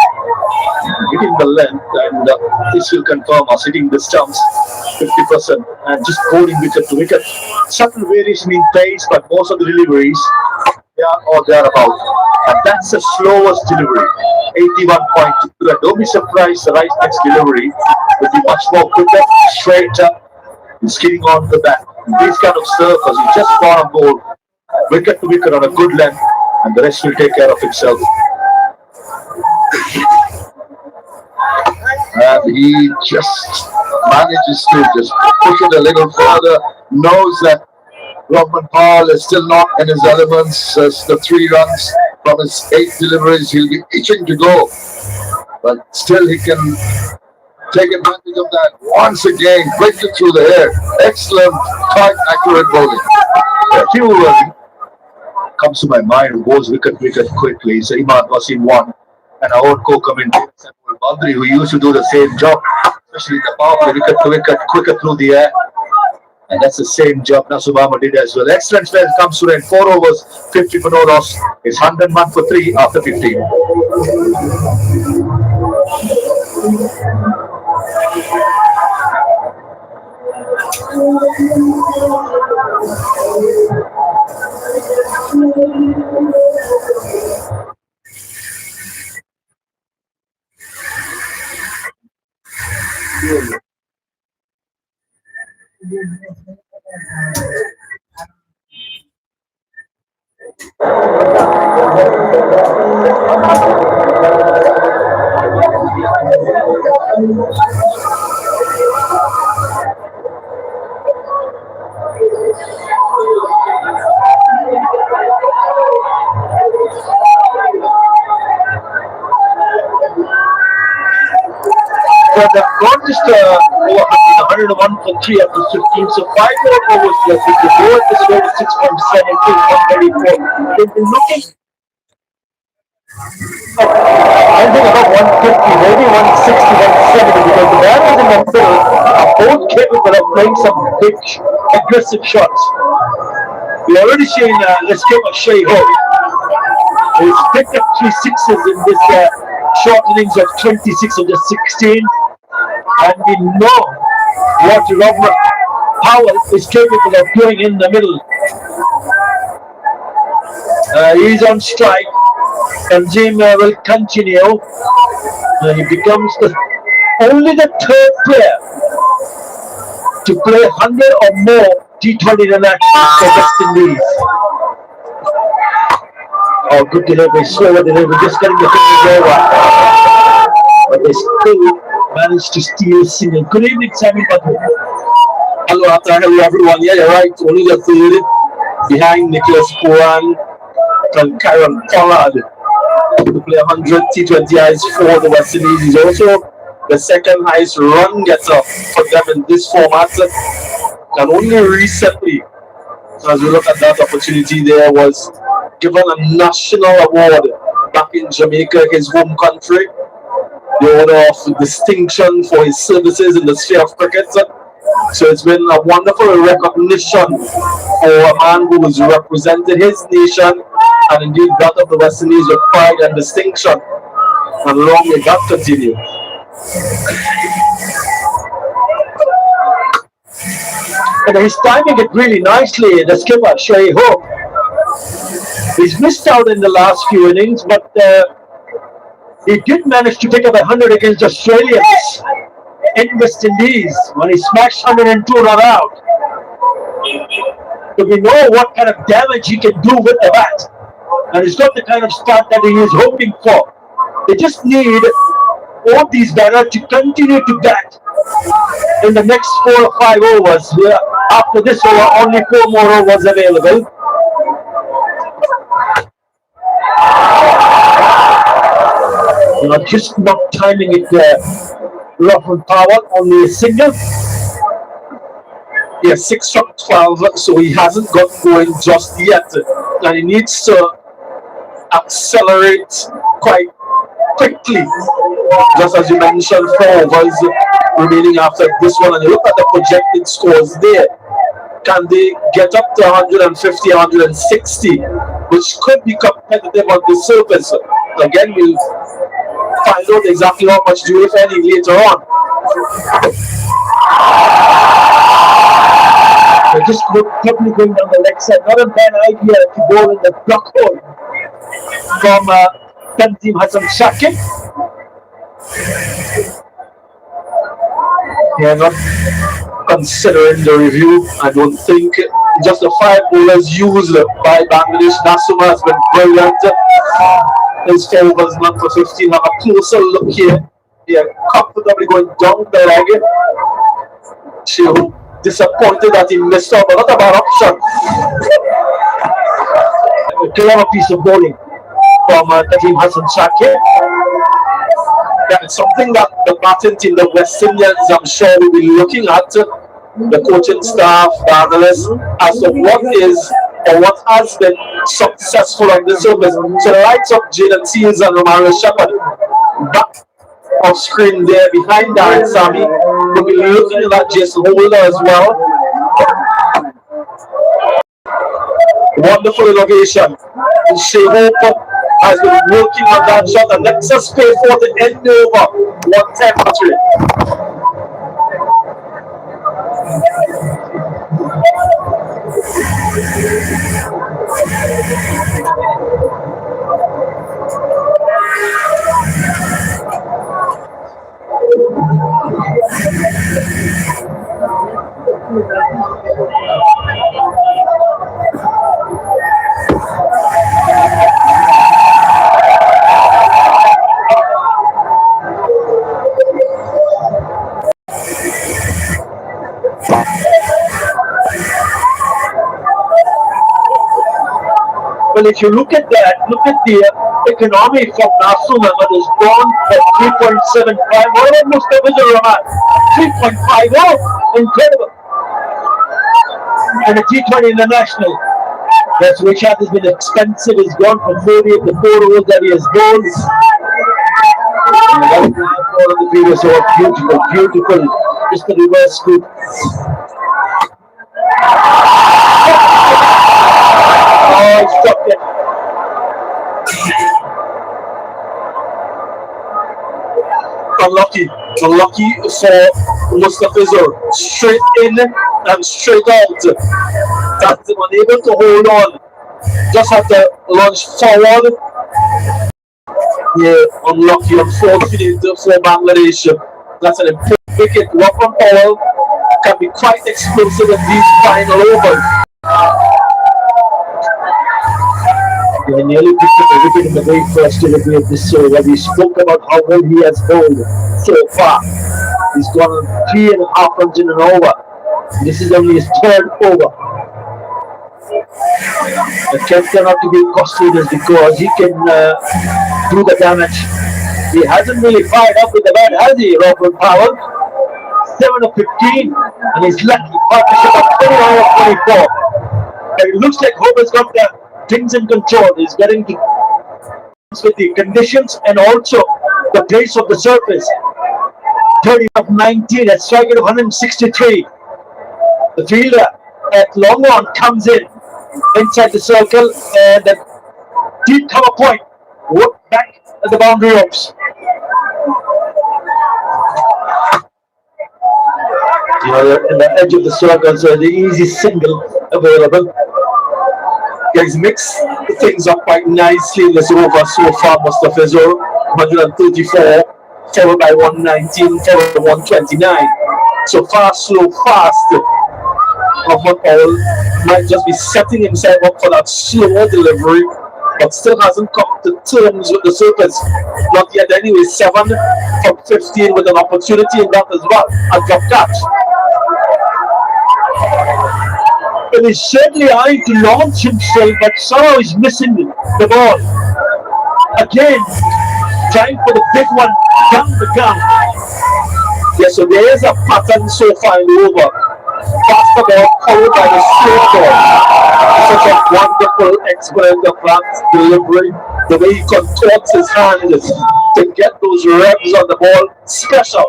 S8: Hitting the length, and this will confirm us hitting the stumps 50% and just bowling wicket to wicket. Subtle variation in pace, but most of the deliveries they are or thereabout. And that's the slowest delivery, 81.2. And don't be surprised, the right next delivery will be much more quicker, straighter, and skidding on the back. In these kind of circles, you just want to bowl wicket to wicket on a good length, and the rest will take care of itself.
S5: And he just manages to just push it a little further, knows that Rahman Powell is still not in his elements. As the 3 runs from his 8 deliveries, he'll be itching to go. But still he can take advantage of that. Once again, breaks it through the air. Excellent, tight, accurate bowling.
S8: A few comes to my mind who goes wicket quickly. So Imad Wasim 1, and our own co-commentator Samuel Baldry, who used to do the same job, especially in the power play, wicket to wicket, quicker through the air. And that's the same job Nasir Rahman did as well. Excellent spell comes to in 4 overs, 50 for no loss. It's 101 for 3 after 15. But not just over 101 for 3 after 15, so 5 more overs left. If the board is over 6.7 to 134, they've been looking I think about 150, maybe 160, 170, because the batters in the middle are both capable of playing some big, aggressive shots. We're already seeing, let's give a Shea Hope. He's picked up 3 sixes in this short innings of 26 of the 16. And we know what Rahman Powell is capable of doing in the middle. He's on strike. Tanzim will continue. He becomes only the 3rd player to play 100 or more T20 internationals for West Indies. Oh, good delivery, slower delivery, just getting the fingers over. But they still managed to steal single. Good evening, Sammy Butler.
S9: Hello everyone. Yeah, you're right. Only the 3rd behind Nicholas Puran and Kieron Pollard to play 100 T20Is for the West Indies. He's also the 2nd highest run getter for them in this format. And only recently, as we look at that opportunity, there was given a national award back in Jamaica, his home country. The order of distinction for his services in the sphere of cricket. So it's been a wonderful recognition for a man who has represented his nation and indeed that of the West Indies with pride and distinction. And long may that continue. And he's timing it really nicely, the skipper, Shai Hope. He's missed out in the last few innings, but he did manage to pick up 100 against Australians in West Indies when he smashed 102 not out. So we know what kind of damage he can do with the bat. And he's got the kind of start that he is hoping for. They just need all these batters to continue to bat in the next 4 or 5 overs. After this over, only 4 more overs available. Just not timing it there. Rahul Power only a single. Yeah, 6 from 12, so he hasn't got going just yet. And he needs to accelerate quite quickly. Just as you mentioned, 4 overs remaining after this one. And you look at the projected scores there. Can they get up to 150, 160, which could be competitive on the surface? Again, we'll find out exactly how much due, if any, later on. They're just probably going down the leg side. Not a bad idea to go in the block hole from Tanzim Hassan Shakib. Yeah, not considering the review, I don't think. Just the 5 bowlers used by Bangladesh. Nasuma has been brilliant. His 4 overs not for 15. Have a closer look here. Yeah, comfortably going down the leg. Shehu disappointed that he missed out, but not a bad option. A clever piece of bowling from Tanzim Hassan Shakib. That's something that the batting team, the West Indians, I'm sure will be looking at, the coaching staff, the analysts, as to what is or what has been successful on this surface. So the likes of Jaden Seals and Romario Shepherd back off screen there behind Darren Sammy, will be looking at that Jason Holder as well. Wonderful innovation. Shai Hope has been working on that shot, and let's just pay for the end over 110-3. Well, if you look at that, look at the economy from Nasuma, that has gone from 3.75. What about Mustafiz Rahman? 3.50. Incredible. And the T20 International, that's which has been expensive, has gone from 48 to 4 overs that he has bowled. And the previous over, beautiful, beautiful. Just the reverse scoop. Oh, he stopped it. Unlucky for Mustafiz. Straight in and straight out. That's unable to hold on. Just had to launch forward. Yeah, unlucky, unfortunate for Bangladesh. That's an important wicket. Rahul Powell can be quite explosive in these final overs. He nearly picked up a wicket in the very first delivery of this over. We spoke about how well he has bowled so far. He's gone 3.5 runs in an over. This is only his 3rd over. The chance not to be costly is because he can do the damage. He hasn't really fired up with the bat, has he, Rahul Powell? 7 of 15, and he's lucky partnership of 29 of 24. And it looks like Hope has got the things in control. He's getting the with the conditions and also the pace of the surface. 30 of 19, a strike rate of 163. The fielder at long on comes in inside the circle, and did have a point. Work back at the boundary ropes. You know, they're in the edge of the circle, so the easy single available. Guys, mix things up quite nicely in this over so far. Mustafa Izur, 134, followed by 119, followed by 129. So fast, slow, fast. Muhammad Powell might just be setting himself up for that slower delivery, but still hasn't come to terms with the surface. Not yet anyway. 7 from 15 with an opportunity in that as well. A drop catch. It is certainly eyeing to launch himself, but somehow he's missing the ball. Again, trying for the big one down the ground. Yeah, so there is a pattern so far in the over. Faster ball followed by the slow ball. Such a wonderful exponent of that delivery. The way he contorts his hand to get those revs on the ball. Special.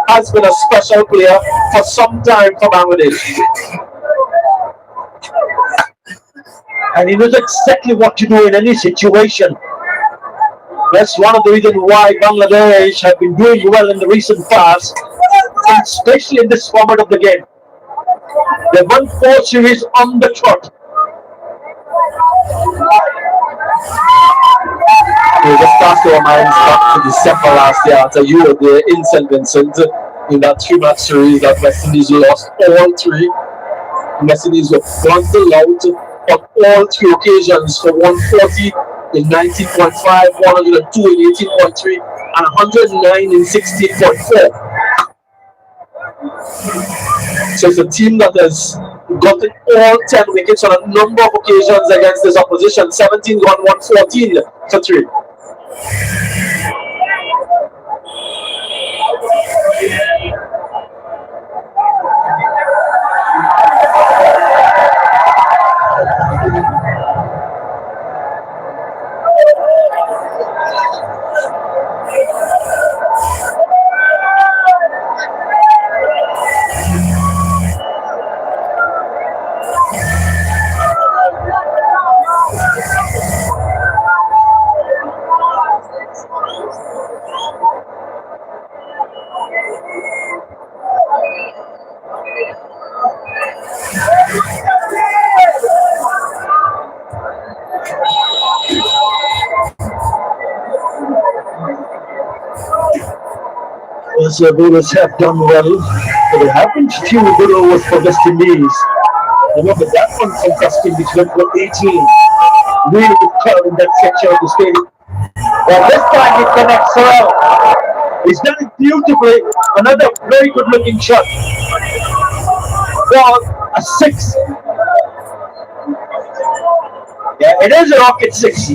S9: Has been a special player for some time for Bangladesh. And he knows exactly what to do in any situation. That's one of the reasons why Bangladesh have been doing well in the recent past, especially in this format of the game. They won 4 series on the trot. We just passed our minds back to December last year after you were there in St. Vincent in that 3-match series that West Indies lost all 3. West Indies were bundled out on all 3 occasions for 140 in 19.5, 102 in 18.3, and 109 in 16.4. So it's a team that has gotten all 10 wickets on a number of occasions against this opposition. 17 won, 114 for 3. The bowlers have done well, but they haven't few good overs for West Indies. Remember that one from Custom, which went for 18. Really good curve in that section of the stadium. But this time it connects well. He's done it beautifully. Another very good looking shot. For a 6. Yeah, it is a rocket 6.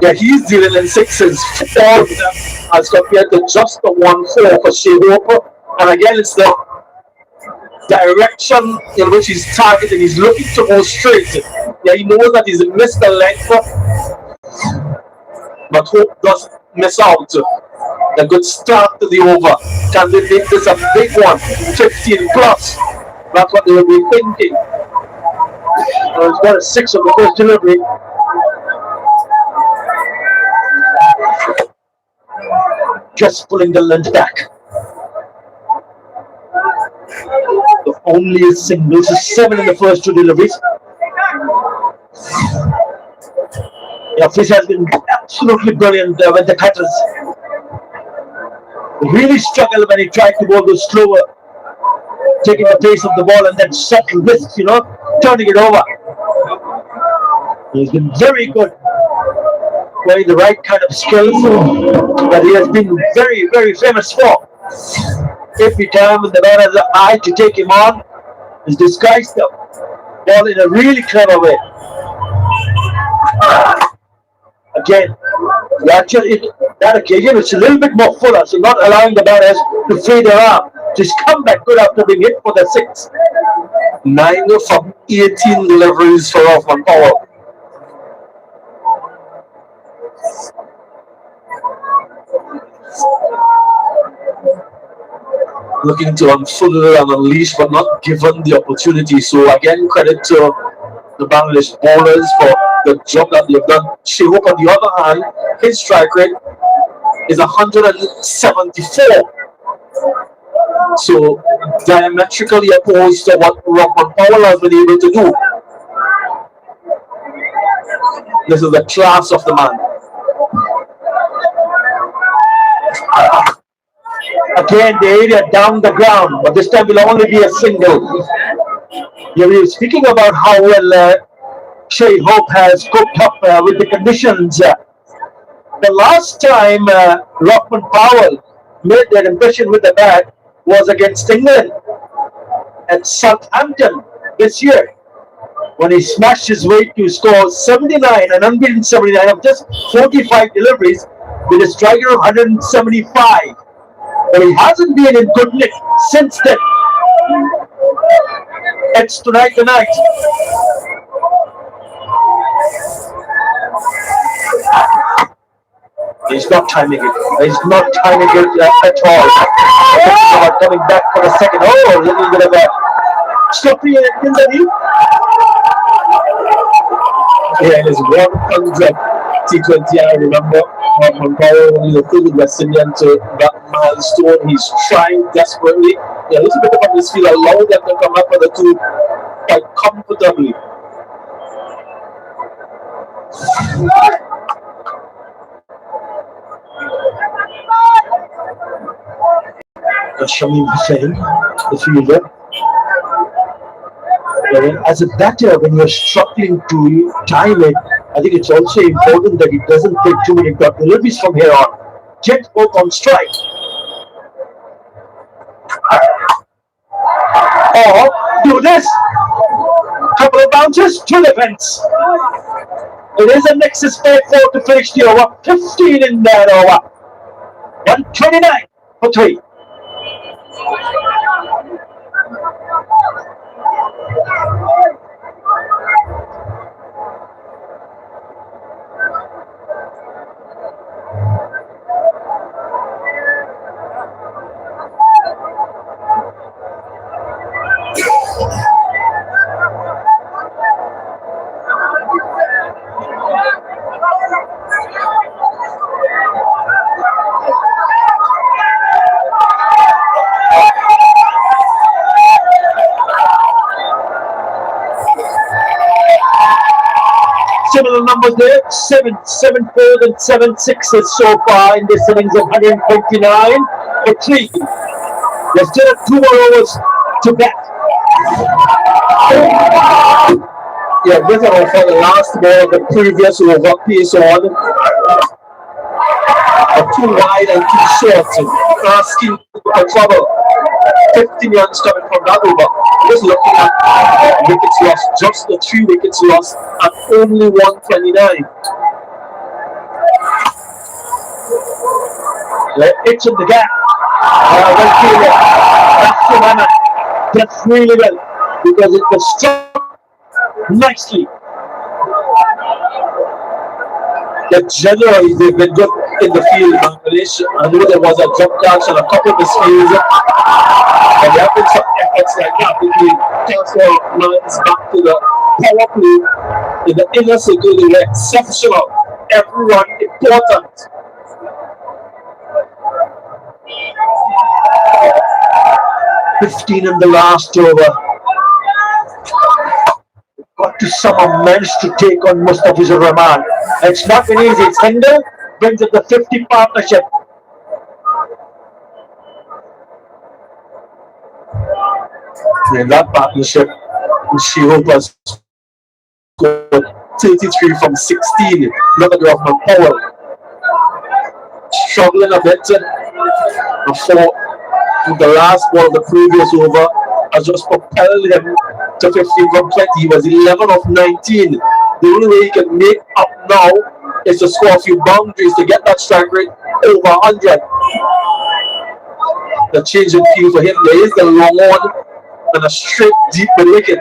S9: Yeah, he's dealing in 6s, 4 of them, as compared to just the 1-4 for Shea Roper. And again, it's the direction in which he's targeting. He's looking to go straight. Yeah, he knows that he's missed the length, but Hope doesn't miss out. A good start to the over. Can they make this a big one? 15 plus. That's what they will be thinking. So he's got a 6 on the first delivery. Just pulling the length back. Only a single, so 7 in the first 2 deliveries. Yeah, Fish has been absolutely brilliant with the cutters. Really struggled when he tried to go slower, taking the pace of the ball and then subtle wrist, turning it over. He's been very good. Wearing the right kind of skills that he has been very, very famous for. Every time when the man has an eye to take him on, he's disguised the ball in a really clever way. Again, that occasion it's a little bit more fuller, so not allowing the batters to fade around. Just come back good after being hit for the 6. 9 from 18 deliveries for Rahman Powell. Looking to unfold and unleash, but not given the opportunity. So again, credit to the Bangladesh bowlers for the job that they've done. Shea Hope, on the other hand, his strike rate is 174. So diametrically opposed to what Rockman Powell has been able to do. This is the class of the man. Again, the area down the ground, but this time will only be a single. We were speaking about how well Shea Hope has coped up with the conditions. The last time Rockman Powell made that impression with the bat was against England at Southampton this year, when he smashed his way to score 79, an unbeaten 79 of just 45 deliveries with a strike rate of 175. But he hasn't been in good nick since then. It's tonight. He's not timing it. He's not timing it at all. Coming back for the second. Oh, a little bit of a sloppy in the knee. Yeah, it is 100 T20. I remember Rockman Powell when he was the West Indian to that milestone. He's trying desperately. Yeah, a little bit of a misfield. Allow them to come up with the two quite comfortably. Shamim Hussain, the fielder. As a batter, when you're struggling to time it, I think it's also important that it doesn't take too many deliveries from here on. Jet Hope on strike. Or do this. Couple of bounces, 2 defense. It is a Nexus 4-4 to finish the over. 15 in that over. 129 for 3. Similar numbers there, 7 4s and 7 6s so far in this innings of 129 for 3. There's still 2 more overs to bat. Yeah, this is for the last ball of the previous over, piece on. 2 wide and 2 short, asking for trouble. 15 runs coming from that over. Just looking at wickets lost, just the 3 wickets lost at only 129. It's in the gap. Well fielded. That's the runner. That's really well because it was struck nicely. That generally they've been good in the field, Bangladesh. I know there was a drop catch and a couple of misfields, but there have been some efforts like that between transfer lines back to the power play in the inner circle. They were exceptional. Everyone important. $15 in the last over. Got to somehow manage to take on Mustafizur Rahman. It's not been easy. It's Hindle brings up the 50 partnership. In that partnership, Shea Hope has scored 33 from 16. Look at Rockman Powell. Struggling a bit before the last ball of the previous over has just propelled him to 15 from 20. He was 11 of 19. The only way he can make up now is to score a few boundaries to get that strike rate over 100. The change in field for him, there is the long one and a straight deep wicket.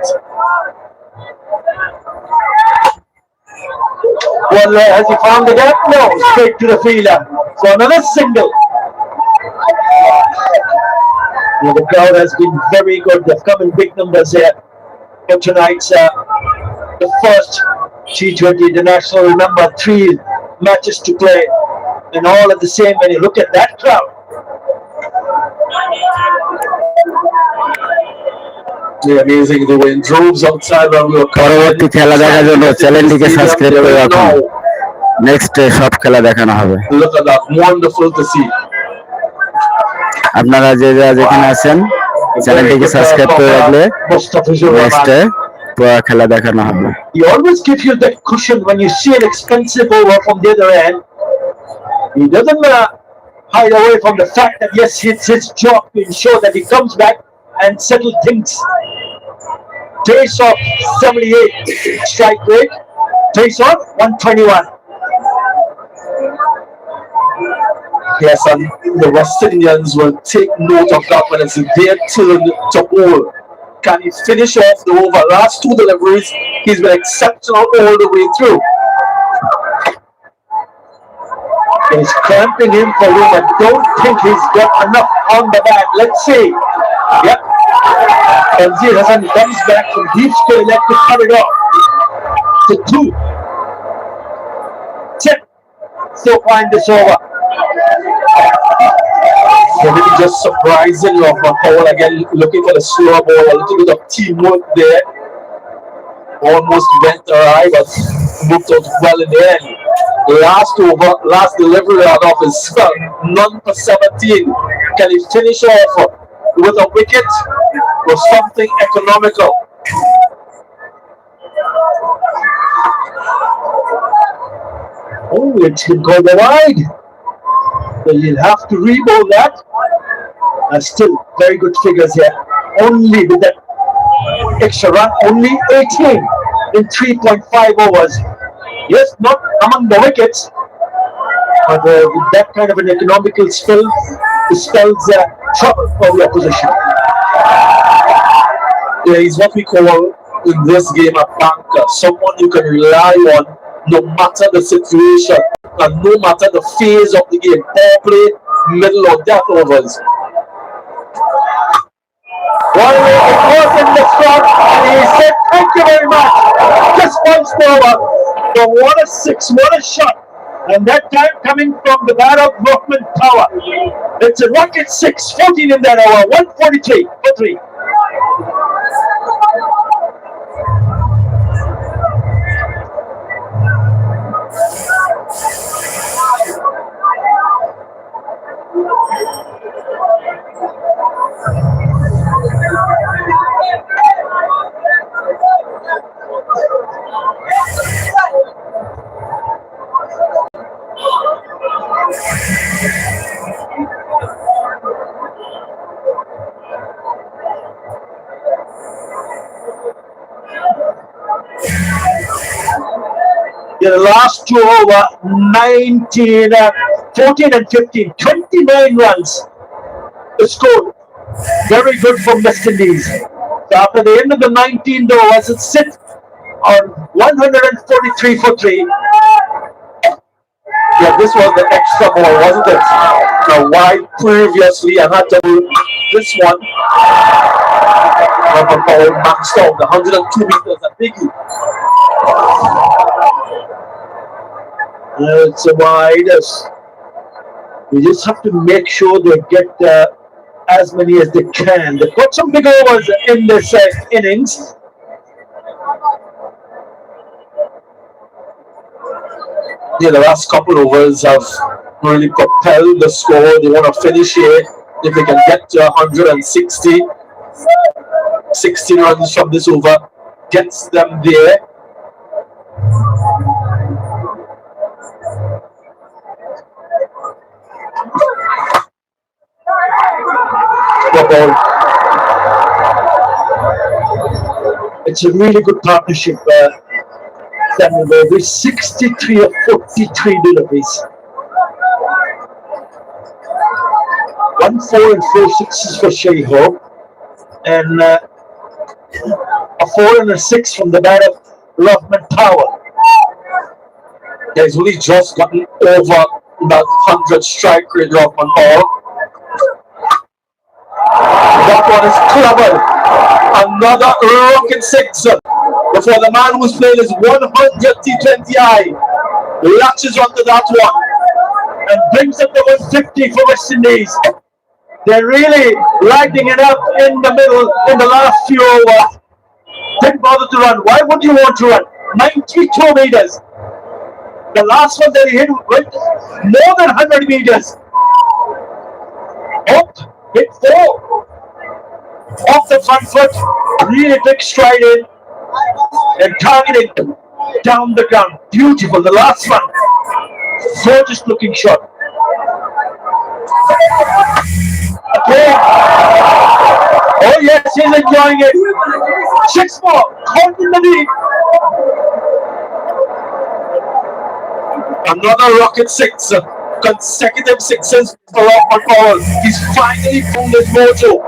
S9: Well, has he found the gap? No, straight to the fielder. So another single. Yeah, the crowd has been very good. They've come in big numbers here for tonight's the first
S8: T20 International, remember 3 matches to play and all at the same venue. Look at that crowd.
S9: Yeah, amazing. They were in droves outside when we were
S10: পরবর্তী খেলা দেখার জন্য চ্যানেলটিকে subscribe করে রাখুন। Next সব খেলা দেখানো হবে।
S9: Look at that, wonderful to see.
S10: আপনারা যে যেখানে আছেন চ্যানেলটিকে সাবস্ক্রাইব করে রাখলে নেক্সট পুরো খেলা দেখানো হবে।
S8: He always gives you that cushion when you see an expensive over from the other end. He doesn't hide away from the fact that yes, it's his job to ensure that he comes back and settle things. Face off 78 strike rate. Face off 121.
S9: Yes, and the West Indians will take note of that when it's their turn to bowl. Can he finish off the over? Last 2 deliveries, he's been exceptional all the way through.
S8: He's cramping him for room. I don't think he's got enough on the bat. Let's see. Yep. Tanzir Hassan comes back from deep square left to cut it off to 2. 10. So find this over.
S9: Really just surprising of McCall again, looking for the slow ball, a little bit of teamwork there. Almost went awry, but moved out well in the end. Last over, last delivery out of his none for 17. Can he finish off with a wicket or something economical?
S8: Oh, it's been called wide. So you'll have to rebowl that. And still very good figures here. Only with that extra run, only 18 in 3.5 overs. Yes, not among the wickets, but with that kind of an economical spill, it spells trouble for the opposition.
S9: Yeah, he's what we call in this game a banker, someone you can rely on no matter the situation and no matter the phase of the game, power play, middle or death overs.
S8: One way it was in the spot, and he said, thank you very much. Just once over. So what a 6, what a shot. And that time coming from the bat of Rockman Power. It's a rocket 6, 14 in that over, 143 for 3. The last 2 over 19, 14 and 15, 29 runs scored. Very good from West Indies. So after the end of the 19th overs, it sits on 143 for 3.
S9: Yeah, this was the extra ball, wasn't it? Now wide previously and had to this one. Number ball maxed out the 102 meters at Biggie.
S8: It's a wide. You just have to make sure they get as many as they can. They've got some big overs in this innings.
S9: Yeah, the last couple overs have really propelled the score. They want to finish here. If they can get to 160, 60 runs from this over, gets them there.
S8: It's a really good partnership. With 63 of 43 deliveries. 1 4 and 4 sixes for Sheho, and a 4 and a 6 from the bat of Rockman Power.
S9: He's only just gotten over that 100 strike rate, Rockman Power. That one is clever. Another rocket 6. before the man who's playing his 100th T20I latches onto that one and brings up the 150 for West Indies. They're really lighting it up in the middle in the last few overs. Didn't bother to run. Why would you want to run? 92 meters. The last one that he hit went more than 100 meters. Up, hit 4. Off the front foot, really big stride in and targeting down the ground. Beautiful. The last one, gorgeous looking shot. Okay. Oh yes, he's enjoying it. 6 more, caught in the lead. Another rocket 6, consecutive sixes for Rahman Powell. He's finally found his mojo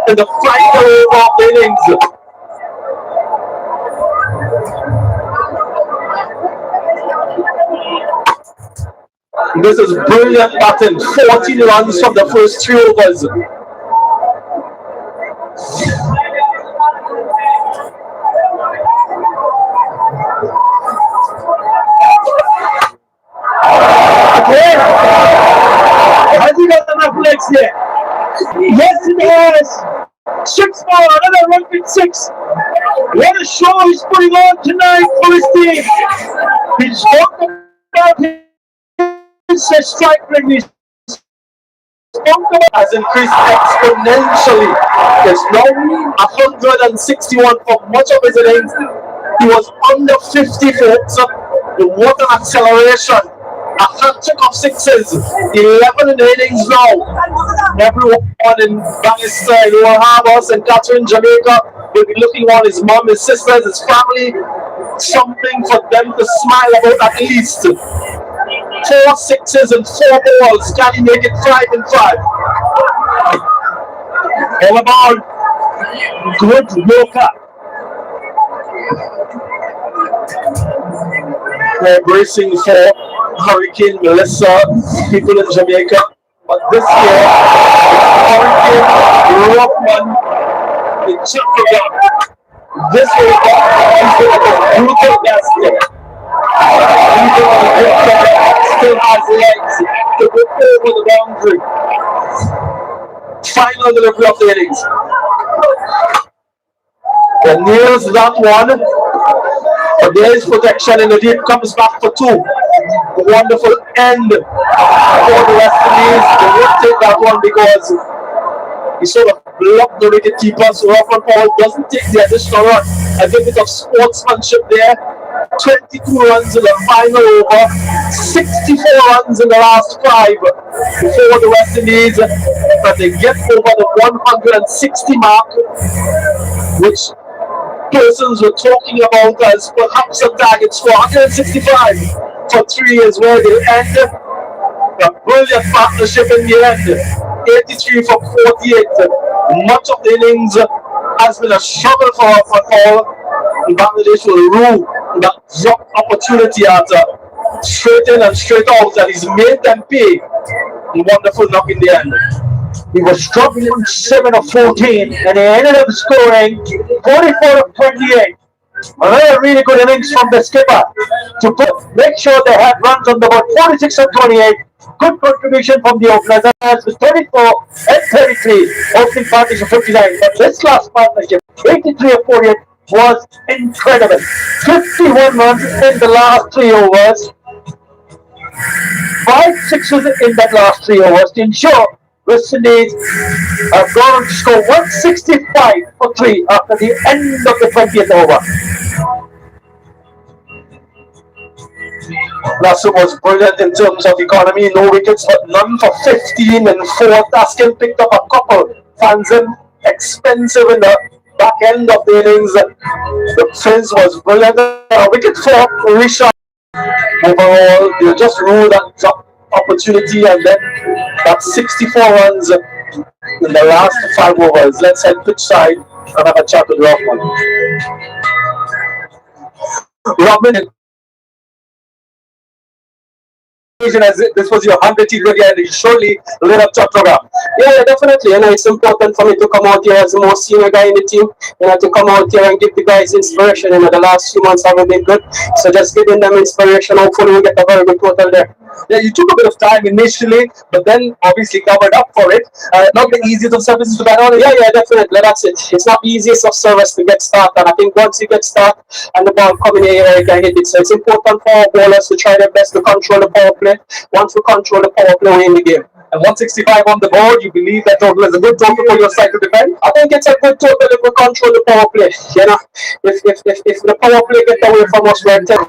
S9: in the final over of the innings. This is brilliant batting. 14 runs from the first 3 overs. Okay. Has he got enough legs here? Yes, it has. 6 more, another run with 6. What a show he's putting on tonight for his team. He's talking about his strike rate. Has increased exponentially. There's now 161 for much of his innings. He was under 50 folks. What an acceleration. A hat-trick of 6s. 11 in the innings now. Everyone in Bannister, Lower Harbour, St. Catherine, Jamaica will be looking on his mom, his sisters, his family. Something for them to smile about at least. 4 6s and 4 balls. Can he make it 5 and 5? All about good Walker. They're bracing for Hurricane Melissa, people in Jamaica. But this year, Hurricane Rockman in Chapter. This year, he's going to get brutal basket. Still has legs to go over the boundary. Final delivery of the innings. And nails that one. But there is protection in the deep, comes back for 2. Wonderful end for the West Indies. They won't take that one because he sort of blocked the wicket keeper. So Rahman Powell doesn't take the additional run. A bit of sportsmanship there. 22 runs in the final over, 64 runs in the last 5 before the West Indies, but they get over the 160 mark, which persons were talking about as perhaps a target for 165 for 3 years, where they end a brilliant partnership in the end. 83 for 48. Much of the innings has been a struggle for Rahman. Bangladesh will rule that drop opportunity at straight in and straight out, and he's made them pay. Wonderful knock in the end. He was struggling 7 of 14 and he ended up scoring 44 of 28. Another really good innings from the skipper to make sure they had runs on the board. 46 of 28. Good contribution from the openers. With 34 and 33. Opening partnership 59. But this last partnership, 83 of 48, was incredible. 51 runs in the last 3 overs. 5 6s in that last 3 overs to ensure West Indies are going to score 165 for 3 after the end of the 20th over. Nasser was brilliant in terms of economy, no wickets but none for 15 and 4. Taskin picked up a couple. Fanzin expensive in the back end of the innings. The Fizz was brilliant. Wicket for Risha. Overall, they just ruled that opportunity, and then that's 64 runs in the last 5 overs. Let's head pitch side and have a chat with Rahman. Rahman As this was your 100th T20 and you surely lit up Chattogram. Yeah, definitely. It's important for me to come out here as the most senior guy in the team. To come out here and give the guys inspiration. The last few months haven't been good, so just giving them inspiration. Hopefully, we get a very good total there. Yeah, you took a bit of time initially, but then obviously covered up for it. Not the easiest of services to bat on. Yeah, definitely. That's it. It's not the easiest of service to get started. And I think once you get started and the ball coming in here, you can hit it. So it's important for our bowlers to try their best to control the power play. Once we control the power play, we in the game. And 165 on the board, you believe that total is a good total for your side to defend? I think it's a good total if we control the power play. If the power play gets away from us, we're 10.